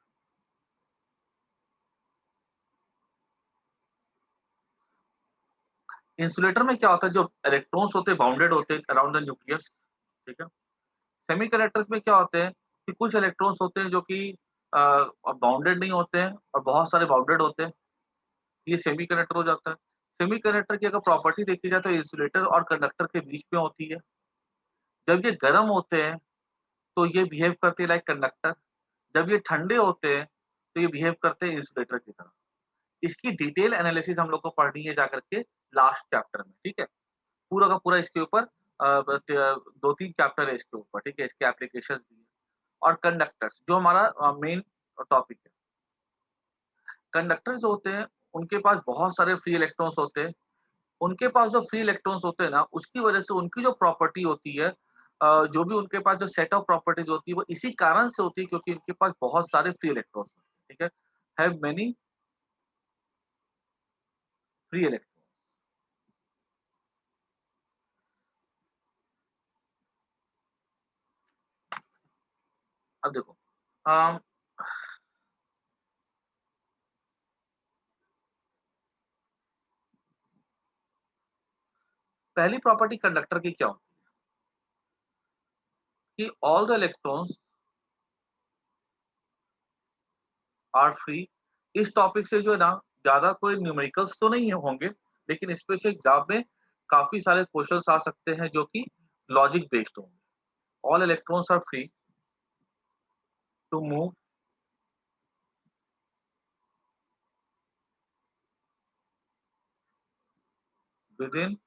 इंसुलेटर में क्या होता है, जो इलेक्ट्रॉन्स होते हैं बाउंडेड होते हैं अराउंड द न्यूक्लियस, ठीक है। सेमीकंडक्टर्स में क्या होते हैं कि कुछ इलेक्ट्रॉन्स होते हैं जो कि बाउंडेड नहीं होते हैं और बहुत सारे बाउंडेड होते हैं, ये सेमीकंडक्टर हो जाता है। सेमीकंडक्टर की अगर प्रॉपर्टी देखी जाए तो इंसुलेटर और कंडक्टर के बीच में होती है, जब ये गर्म होते हैं तो ये बिहेव करते हैं लाइक कंडक्टर, जब ये ठंडे होते हैं तो ये बिहेव करते हैं इंसुलेटर की तरह। इसकी डिटेल एनालिसिस हम लोग को पढ़नी है जाकर के लास्ट चैप्टर में, ठीक है? पूरा का पूरा इसके ऊपर 2-3 चैप्टर है इसके ऊपर, ठीक है? इसके एप्लीकेशंस भी है। और कंडक्टर्स जो हमारा मेन टॉपिक है। कंडक्टर जो होते हैं, उनके पास बहुत सारे फ्री इलेक्ट्रॉन्स होते हैं। उनके पास जो फ्री इलेक्ट्रॉन्स होते हैं ना, उसकी वजह से उनकी जो प्रॉपर्टी होती है, जो भी उनके पास जो सेट ऑफ प्रॉपर्टीज होती है, वो इसी कारण से होती है क्योंकि उनके पास बहुत सारे फ्री इलेक्ट्रॉन्स होते हैं, ठीक है? Have many free electron. अब देखो, अम, पहली प्रॉपर्टी कंडक्टर की क्या होती है कि all the electrons are free. इस टॉपिक से जो है ना, ज्यादा कोई न्यूमेरिकल्स तो नहीं होंगे, लेकिन इस पे से एग्जाम में काफी सारे क्वेश्चंस आ सकते हैं जो कि लॉजिक बेस्ड होंगे। All electrons are free to move within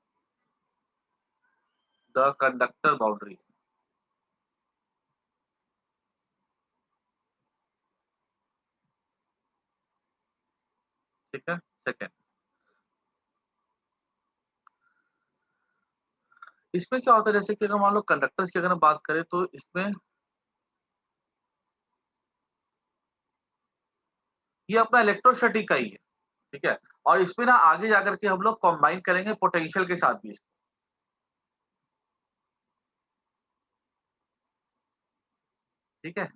the conductor boundary, ठीक है? सेकेंड, इसमें क्या होता है, जैसे कि अगर मान लो कंडक्टर्स की अगर हम बात करें तो इसमें ये अपना इलेक्ट्रोस्टैटिक का ही है, ठीक है? और इसमें ना आगे जाकर के हम लोग कंबाइन करेंगे पोटेंशियल के साथ भी इसको, ठीक है?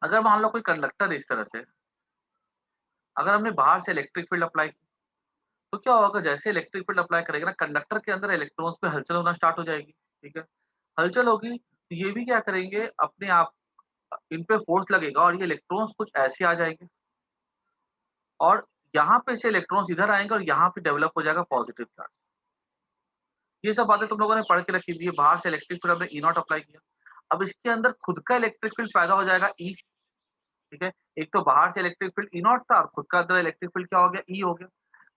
अगर मान लो कोई कंडक्टर इस तरह से, अगर हमने बाहर से इलेक्ट्रिक फील्ड अप्लाई की, तो क्या होगा, जैसे इलेक्ट्रिक फील्ड अप्लाई करेगा ना, कंडक्टर के अंदर इलेक्ट्रॉन्स पे हलचल होना स्टार्ट हो जाएगी, ठीक है? हलचल होगी तो ये भी क्या करेंगे, अपने आप इन पे फोर्स लगेगा और ये इलेक्ट्रॉन्स कुछ ऐसे आ जाएंगे और यहाँ पे से इलेक्ट्रॉन्स इधर आएंगे और यहाँ पे डेवलप हो जाएगा पॉजिटिव चार्ज। ये सब बातें तुम लोगों ने पढ़ के रखी थी। बाहर से इलेक्ट्रिक फील्ड हमने ई नॉट अप्लाई किया, अब इसके अंदर खुद का इलेक्ट्रिक फील्ड पैदा हो जाएगा ई, ठीक है? एक तो बाहर से इलेक्ट्रिक फील्ड ई नॉट था और खुद का अंदर इलेक्ट्रिक फील्ड क्या हो गया, ई हो गया,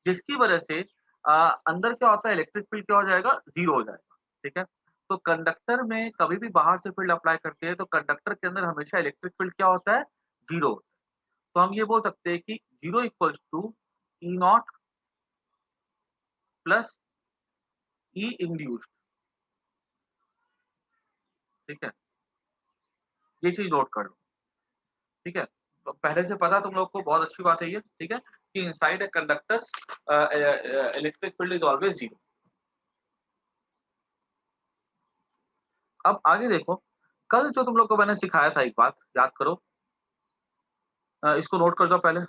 जिसकी वजह से अंदर क्या होता है, इलेक्ट्रिक फील्ड क्या हो जाएगा, जीरो हो जाएगा, ठीक है? तो कंडक्टर में कभी भी बाहर से फील्ड अप्लाई करते हैं तो कंडक्टर के अंदर हमेशा इलेक्ट्रिक फील्ड क्या होता है, जीरो। तो हम ये बोल सकते हैं कि zero equals to E not plus E induced, ठीक है? ये चीज नोट कर लो, ठीक है? तो पहले से पता तुम लोग को, बहुत अच्छी बात है ये, ठीक है? कि inside a conductor electric field is always zero. अब आगे देखो, कल जो तुम लोग को मैंने सिखाया था, एक बात याद करो, इसको नोट कर जाओ पहले।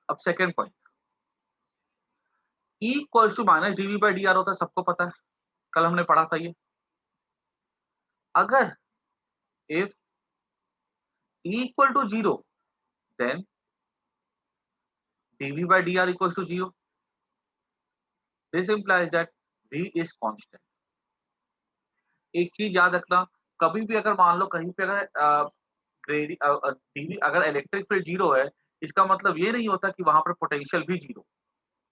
अब second point, E equals to minus dv by d r होता है, सबको पता है, कल हमने पढ़ा था ये। अगर if E equal to zero, then dv by dr equals to 0. This implies that v is constant. एक चीज याद रखना, कभी भी अगर मान लो कहीं पे अगर dv अगर इलेक्ट्रिक फील्ड जीरो है, इसका मतलब ये नहीं होता कि वहां पर पोटेंशियल भी जीरो,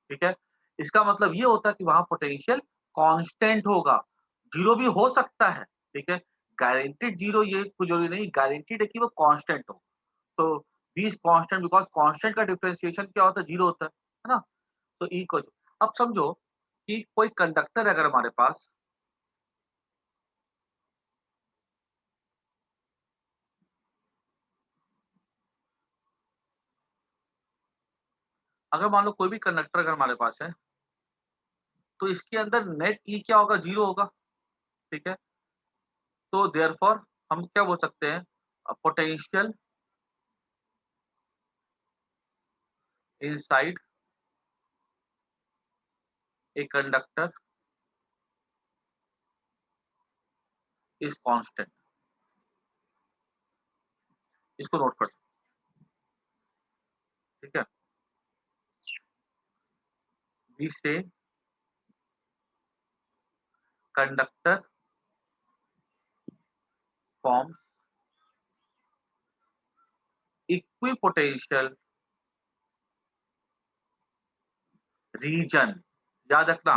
ठीक है? इसका मतलब ये होता है कि वहां पोटेंशियल कांस्टेंट होगा, जीरो भी हो सकता है, ठीक है? गारंटीड जीरो ये कुछ जरूरी नहीं, गारंटीड है कि वो कांस्टेंट हो। तो v is constant because constant का डिफरेंशिएशन क्या होता है, जीरो होता है ना? तो ई को, अब समझो कि कोई कंडक्टर अगर हमारे पास, अगर मान लो कोई भी कंडक्टर अगर हमारे पास है, तो इसके अंदर नेट ई क्या होगा, जीरो होगा, ठीक है? तो देयरफॉर हम क्या बोल सकते हैं, potential inside a conductor is constant. इसको नोट कर, ठीक है। We say conductor forms equipotential region. याद रखना,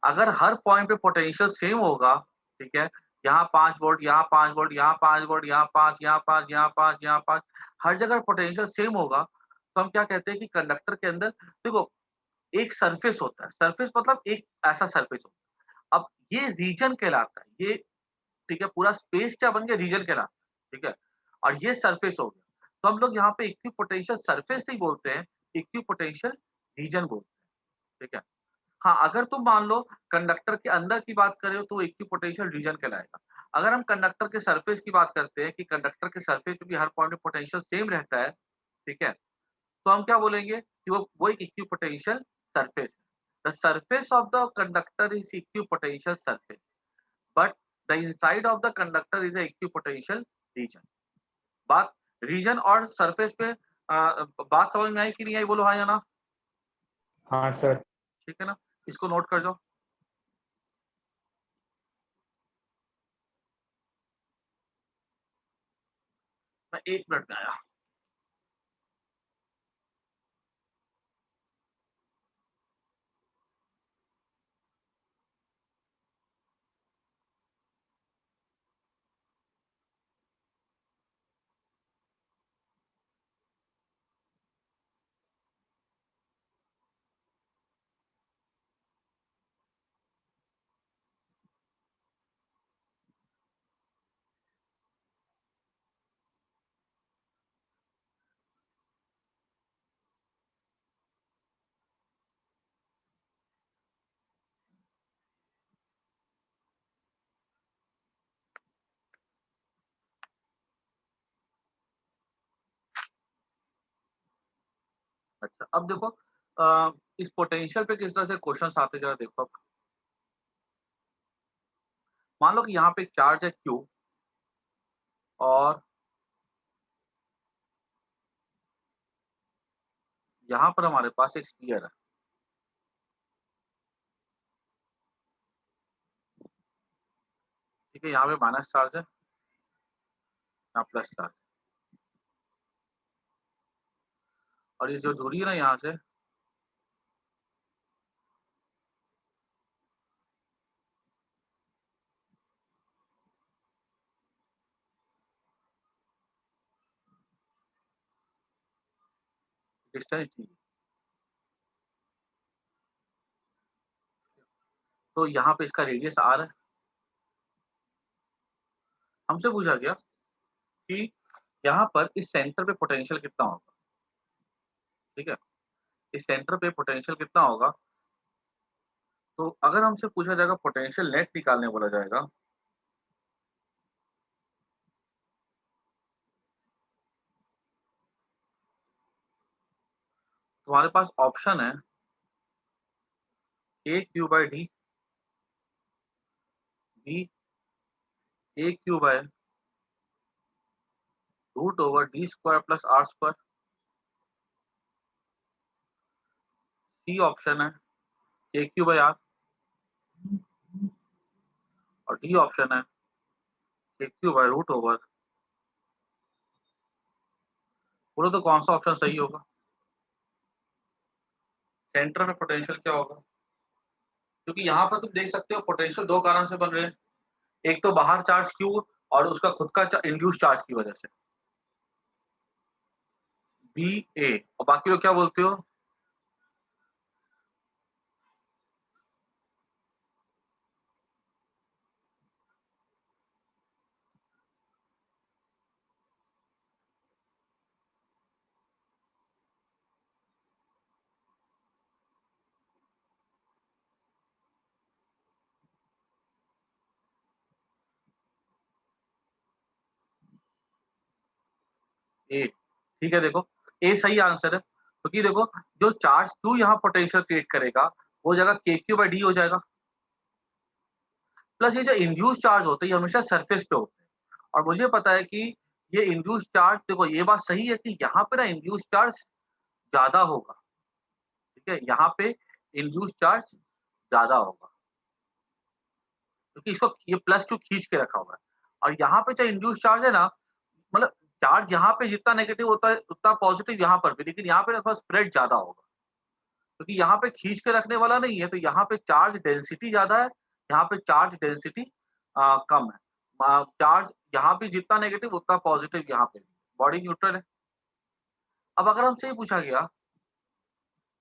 अगर हर पॉइंट पे पोटेंशियल सेम होगा, ठीक है, यहाँ 5 वोल्ट, यहाँ 5 वोल्ट, यहाँ 5 वोल्ट, यहाँ 5, यहाँ 5, यहाँ 5, यहाँ 5, हर जगह पोटेंशियल सेम होगा, तो हम क्या कहते हैं कि कंडक्टर के अंदर देखो एक सरफेस होता है। सरफेस मतलब एक ऐसा सरफेस होता है। अब ये रीजन कहलाता है, ये ठीक है, पूरा स्पेस क्या बन गया, रीजन कहलाता है, ठीक है, और ये सरफेस हो गया। तो हम लोग यहाँ पे इक्विपोटेंशियल सरफेस नहीं बोलते हैं, इक्विपोटेंशियल रीजन बोलते हैं, ठीक है। हाँ, अगर तुम मान लो कंडक्टर के अंदर की बात कर रहे हो तो इक्विपोटेंशियल रीजन कहलाएगा। अगर हम कंडक्टर के सरफेस की बात करते हैं कि कंडक्टर के सरफेस पे भी हर पॉइंट में पोटेंशियल सेम रहता है, ठीक है, तो हम क्या बोलेंगे कि वो एक इक्विपोटेंशियल सरफेस है। The surface of the conductor is equipotential surface, but the inside of the conductor is a equipotential region. बात रीजन और सरफेस पे बात समझ में आई कि नहीं आई, बोलो हाँ या ना। हाँ सर। ठीक है ना, इसको नोट कर जाओ। मैं 1 मिनट में आया। अच्छा, अब देखो इस पोटेंशियल पे किस तरह से क्वेश्चंस आते जरा देखो। अब मान लो कि यहाँ पे एक चार्ज है Q और यहाँ पर हमारे पास एक स्फीयर है, ठीक है, यहाँ पे माइनस चार्ज है, यहाँ प्लस चार्ज, और ये जो दूरी है ना यहाँ से, डिस्टेंस दी, तो यहाँ पे इसका रेडियस R है। हमसे पूछा गया कि यहाँ पर इस सेंटर पे पोटेंशियल कितना होगा, ठीक है, इस सेंटर पे पोटेंशियल कितना होगा। तो अगर हमसे पूछा जाएगा पोटेंशियल नेट निकालने बोला जाएगा, तुम्हारे पास ऑप्शन है a q by d, B a q by root over d square plus r square, C option है a क्यू बाई आर, और डी ऑप्शन है a q by root over. बोलो तो कौन सा ऑप्शन सही होगा, सेंटर में पोटेंशियल क्या होगा। क्योंकि यहाँ पर तुम देख सकते हो पोटेंशियल दो कारण से बन रहे हैं, एक तो बाहर चार्ज Q और उसका खुद का इंड्यूस चार्ज की वजह से, बी ए, और बाकी लोग क्या बोलते हो, ए। ठीक है, देखो ए सही आंसर है। क्योंकि देखो जो चार्ज Q यहाँ पोटेंशियल क्रिएट करेगा वो जगह KQ/D हो जाएगा। प्लस ये जो इंड्यूस चार्ज होते हैं ये हमेशा सरफेस पे होते हैं और मुझे पता है कि ये इंड्यूस चार्ज, देखो ये बात सही है कि यहाँ पे ना इंड्यूस चार्ज ज्यादा होगा, ठीक है, यहाँ पे इंड्यूस चार्ज ज्यादा होगा क्योंकि इसको ये +2 खींच के रखा हुआ है और यहाँ पे जो इंड्यूस चार्ज है ना, मतलब चार्ज यहाँ पे जितना नेगेटिव होता है उतना पॉजिटिव यहाँ पर भी, लेकिन यहाँ पे ना थोड़ा स्प्रेड ज्यादा होगा क्योंकि यहाँ पे खींच के रखने वाला नहीं है, तो यहाँ पे चार्ज डेंसिटी ज्यादा है, यहाँ पे चार्ज डेंसिटी कम है। चार्ज यहाँ पे जितना नेगेटिव उतना पॉजिटिव यहाँ पे, बॉडी न्यूट्रल है। अब अगर हमसे ये पूछा गया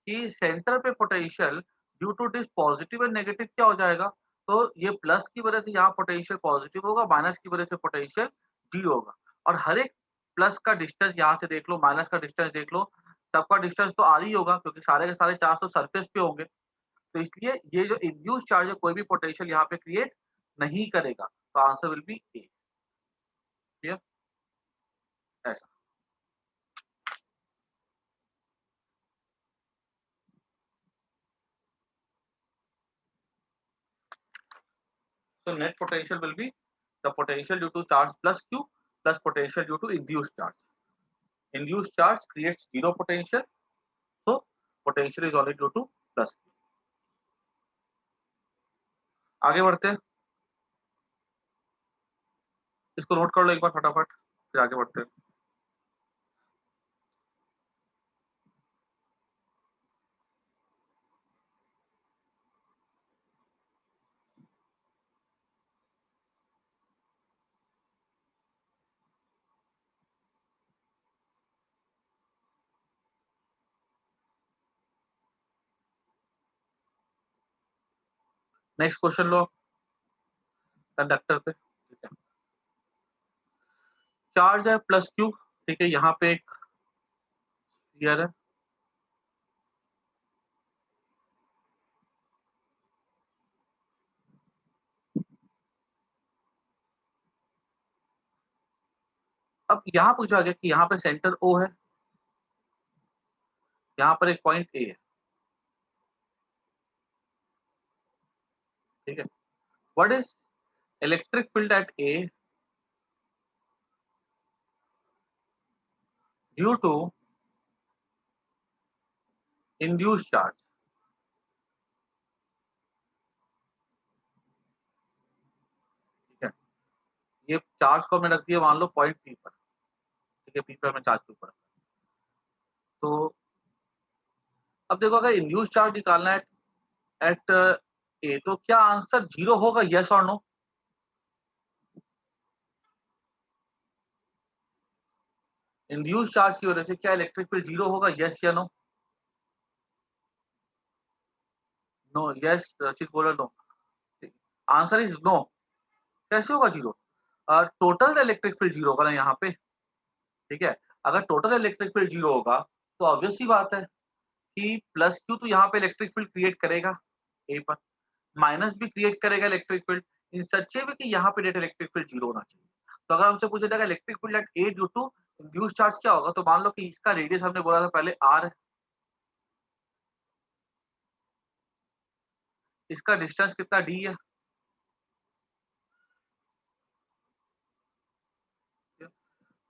कि सेंटर पे potential due to this positive and negative क्या हो जाएगा, तो ये प्लस की वजह से यहाँ पोटेंशियल पॉजिटिव होगा, माइनस की वजह से पोटेंशियल 0 होगा। और हर एक प्लस का डिस्टेंस यहाँ से देख लो, माइनस का डिस्टेंस देख लो, सबका डिस्टेंस तो आर ही होगा क्योंकि सारे के सारे चार्ज तो सरफेस पे होंगे। तो इसलिए ये जो इंड्यूस चार्ज है कोई भी पोटेंशियल यहाँ पे क्रिएट नहीं करेगा, तो answer will be A. Clear? ऐसा। So net potential will be the potential due to charge plus Q plus potential due to induced charge. Induced charge creates zero potential, so potential is only due to plus Q. आगे बढ़ते हैं, इसको note कर लो एक बार फटाफट, फिर आगे बढ़ते हैं। नेक्स्ट क्वेश्चन लो कंडक्टर पे, ठीक है, चार्ज है प्लस Q, ठीक है, यहाँ पे एक स्फीयर है, अब यहाँ पूछा गया कि यहाँ पे सेंटर O है, यहाँ पर एक पॉइंट A है, ठीक है, what is electric field at A due to induced charge, ठीक है, ये चार्ज को हमने रख दिया मान लो पॉइंट P पर, ठीक है, P पर मैं चार्ज के ऊपर, तो अब देखो अगर इंड्यूस चार्ज निकालना है एट ए, तो क्या आंसर 0 होगा, यस और नो? इंड्यूस चार्ज की वजह से क्या इलेक्ट्रिक फील्ड 0 होगा, यस या नो? नो, यस रचित बोला नो, आंसर इज नो। कैसे होगा 0? टोटल इलेक्ट्रिक फील्ड 0 होगा ना यहाँ पे, ठीक है, अगर टोटल इलेक्ट्रिक फील्ड 0 होगा तो ऑब्वियस सी बात है कि प्लस Q तो यहाँ पे इलेक्ट्रिक फील्ड क्रिएट करेगा ए पर, माइनस भी क्रिएट करेगा इलेक्ट्रिक फील्ड, इन सच्चे में कि यहाँ पे नेट इलेक्ट्रिक फील्ड 0 होना चाहिए। तो अगर हमसे पूछा जाएगा electric field at A due to induce charge क्या होगा, तो मान लो कि इसका रेडियस हमने बोला था पहले r है, इसका डिस्टेंस कितना d है,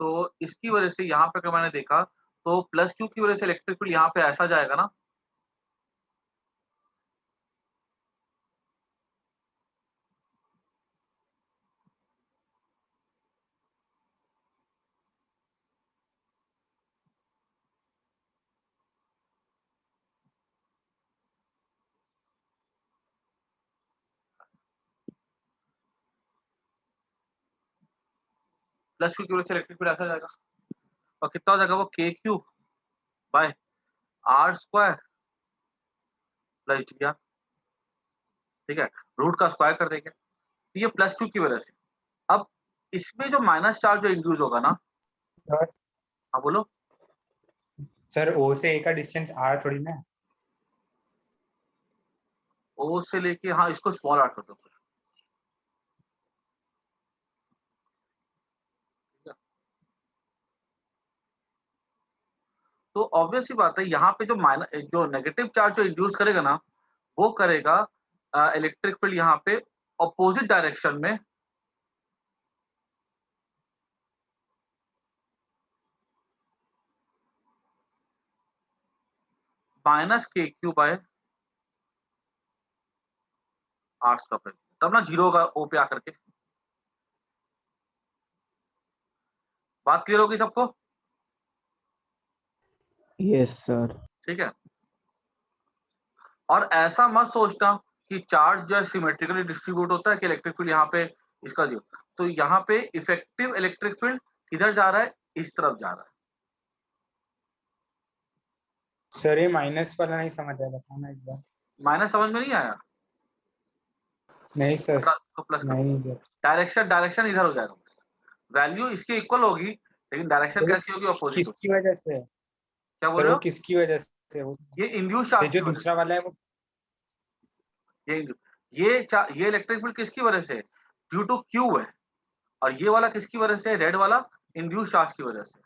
तो इसकी वजह से यहाँ पे अगर मैंने देखा तो प्लस Q की वजह से इलेक्ट्रिक फील्ड यहाँ पे ऐसा जाएगा ना, प्लस Q की वजह से इलेक्ट्रिक फील्ड ऐसा जाएगा और कितना हो जाएगा वो KQ bye r² plus dr, ठीक है, रूट का स्क्वायर कर देंगे, तो ये प्लस Q की वजह से। अब इसमें जो माइनस चार्ज जो इंड्यूस होगा ना, सर हाँ बोलो। सर ओ से ए का डिस्टेंस r थोड़ी ना है। O से लेके, हाँ इसको स्मॉल r कर दो, तो ऑब्वियस सी बात है यहाँ पे जो नेगेटिव चार्ज जो इंड्यूस करेगा ना, वो करेगा इलेक्ट्रिक फील्ड यहाँ पे ऑपोजिट डायरेक्शन में माइनस के क्यू बाय आर स्क्वायर, तब ना जीरो होगा ओ पे आकर के। बात क्लियर होगी सबको? Yes, sir. ठीक है। और ऐसा मत सोचना कि चार्ज जो है सिमेट्रिकली डिस्ट्रीब्यूट होता है कि इलेक्ट्रिक फील्ड यहाँ पे इसका जीरो, तो यहाँ पे इफेक्टिव इलेक्ट्रिक फील्ड किधर जा रहा है, इस तरफ जा रहा है। सर ये माइनस वाला नहीं समझ आया, बताना एक बार। माइनस समझ में नहीं आया? नहीं सर, तो प्लस कर, नहीं गया। डायरेक्शन इधर हो जाएगा, वैल्यू इसके इक्वल होगी लेकिन डायरेक्शन कैसी होगी, अपोजिट होगी। किसकी वजह से? क्या बोल सर रहे वो हो? किसकी वजह से? वो ये इंड्यूस चार्ज जो की वजह दूसरा वाला है वो से, ये इलेक्ट्रिक फील्ड किसकी वजह से, ड्यू टू क्यू है, और ये वाला किसकी वजह से, रेड वाला इंड्यूस चार्ज की वजह से।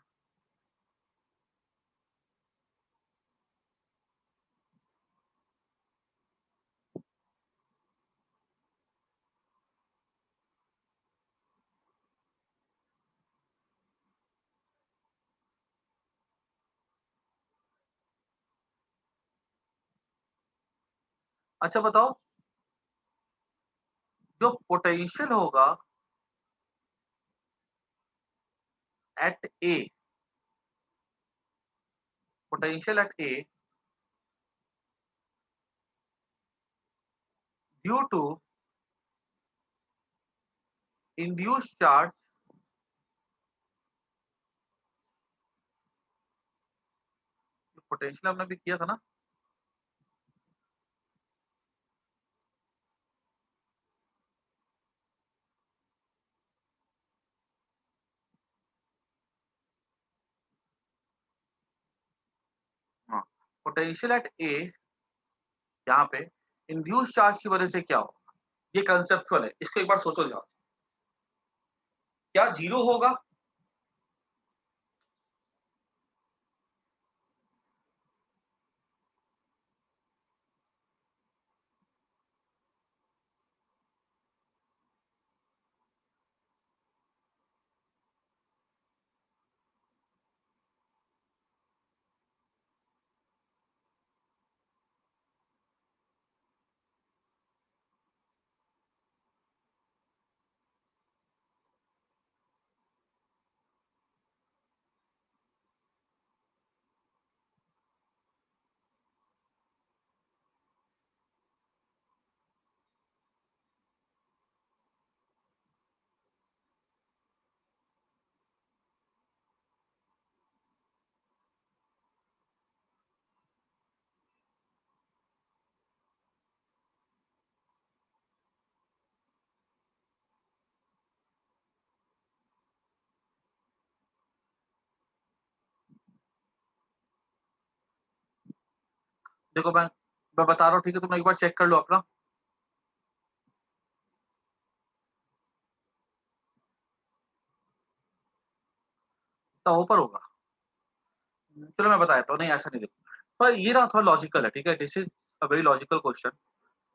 अच्छा बताओ, जो पोटेंशियल होगा at A, potential at A due to induce charge potential हमने भी किया था ना, हाँ, पोटेंशियल एट ए यहाँ पे इंड्यूस चार्ज की वजह से क्या होगा, ये कंसेप्चुअल है, इसको एक बार सोचो ध्यान से। क्या जीरो होगा? देखो मैं बता रहा हूँ, ठीक है, तुम एक बार चेक कर लो अपना। तो ऊपर होगा, चलो मैं बताता हूँ, नहीं ऐसा नहीं, देखो पर ये ना थोड़ा लॉजिकल है, ठीक है, this is a very logical question.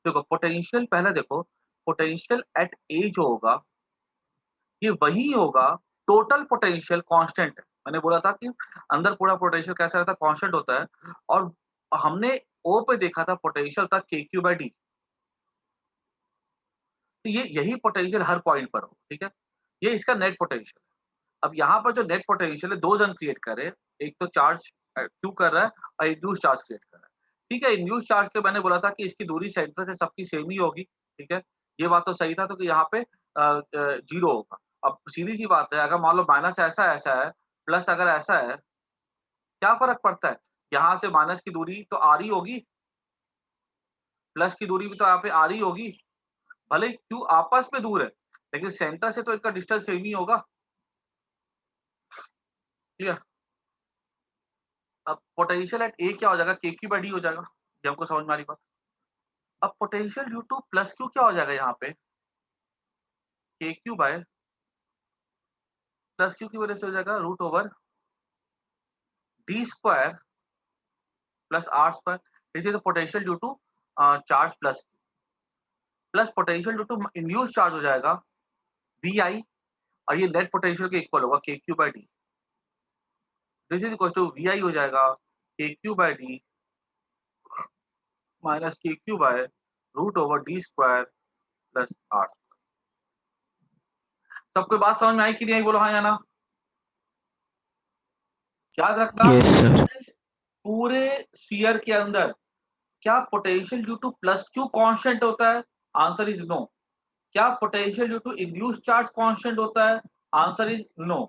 देखो पोटेंशियल, पहले देखो पोटेंशियल एट ए जो होगा ये वही होगा, टोटल पोटेंशियल कांस्टेंट है। मैंने बोला था कि अंदर पूरा पोटेंशियल कैसा रहता है, कांस्टेंट होता है, और हमने ओ पे देखा था पोटेंशियल था के क्यू बाई डी, तो ये यही पोटेंशियल हर पॉइंट पर हो, ठीक है, ये इसका नेट पोटेंशियल। अब यहाँ पर जो नेट पोटेंशियल है, दो जन क्रिएट कर रहे हैं, एक तो चार्ज क्यू कर रहा है और इंड्यूस चार्ज क्रिएट कर रहा है। ठीक है, इंड्यूस चार्ज के मैंने बोला था कि इसकी दूरी सेंटर से सबकी सेम ही होगी, ठीक है, ये बात तो सही था, तो कि यहाँ पे जीरो होगा। अब सीधी सी बात है, अगर मान लो माइनस ऐसा ऐसा है, प्लस अगर ऐसा है, क्या फर्क पड़ता है, यहाँ से माइनस की दूरी तो आ रही होगी, प्लस की दूरी भी तो यहाँ पे आ रही होगी, भले क्यू आपस में दूर है लेकिन सेंटर से तो इनका डिस्टेंस सेम ही होगा। ठीक है, अब पोटेंशियल एट ए क्या हो जाएगा, के क्यू बाई डी हो जाएगा, ये हमको समझ में आ रही बात। अब potential due to plus Q क्या हो जाएगा यहाँ पे, के क्यू बाय प्लस क्यू की वजह से हो जाएगा root over d square plus r square. This is the potential due to charge plus potential due to induced charge हो जाएगा vi, और ये नेट पोटेंशियल के इक्वल होगा kq by d. This is equal to vi हो जाएगा kq by d minus kq by root over d square plus r. सबको बात समझ में आई कि नहीं आई, बोलो हाँ या ना. याद रखना Yes, sir. पूरे स्फीयर के अंदर क्या potential due to plus q constant होता है? Answer is no. क्या potential due to induced charge constant होता है? Answer is no.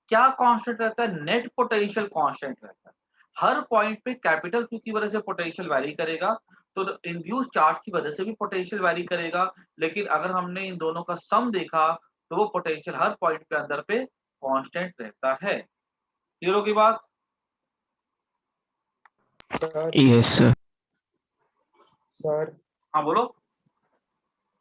क्या कांस्टेंट रहता है? नेट पोटेंशियल कांस्टेंट रहता है. हर पॉइंट पे कैपिटल क्यू की वजह से पोटेंशियल वैरी करेगा, तो इंड्यूस्ड चार्ज की वजह से भी पोटेंशियल वैरी करेगा. लेकिन अगर हमने इन दोनों का सम देखा तो वो पोटेंशियल हर पॉइंट पे अंदर पे कांस्टेंट रहता है. क्लियर होगी बात? Sir Yes, sir. सर हाँ बोलो.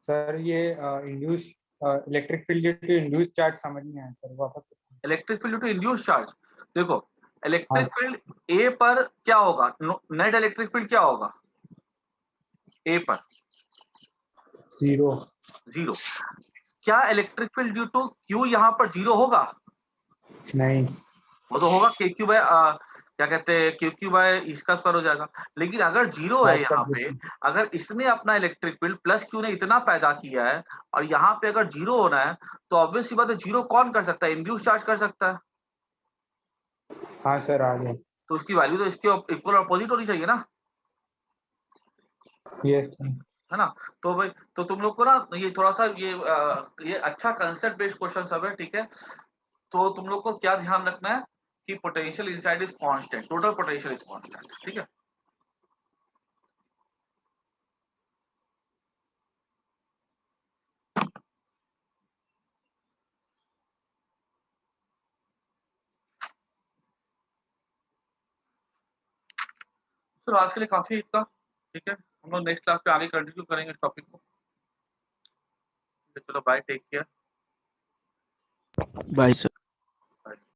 सर ये induce electric field due to induce charge समझ नहीं आया सर, वापस. Electric field to induce charge. देखो इलेक्ट्रिक हाँ. फील्ड ए पर क्या होगा? नेट इलेक्ट्रिक फील्ड क्या होगा ए पर? 0. 0. क्या electric field due to q यहाँ पर 0 होगा? नहीं. वो तो होगा के क्यू बाय क्या कहते हैं के क्यू बाय इसका स्क्वायर हो जाएगा. लेकिन अगर 0 है यहाँ पे, अगर इसने अपना इलेक्ट्रिक फील्ड प्लस क्यू ने इतना पैदा किया है और यहाँ पे अगर 0 होना है, तो ऑब्वियस सी बात है 0 कौन कर सकता है? इंड्यूस चार्ज कर सकता है. हाँ सर आ गया. तो उसकी वैल्यू तो इसके इक्वल अपोजिट होनी चाहिए ना, यस. है ना. तो भाई तो तुम लोग को ना ये थोड़ा सा ये अच्छा कंसेप्ट बेस्ड क्वेश्चन सब है, ठीक है. तो तुम लोग को क्या ध्यान रखना है कि potential inside is constant, total potential is constant, ठीक है. तो आज के लिए काफी इतना, ठीक है. हम लोग नेक्स्ट क्लास पे आगे कंटिन्यू करेंगे इस टॉपिक को. चलो bye, take care. Bye, sir.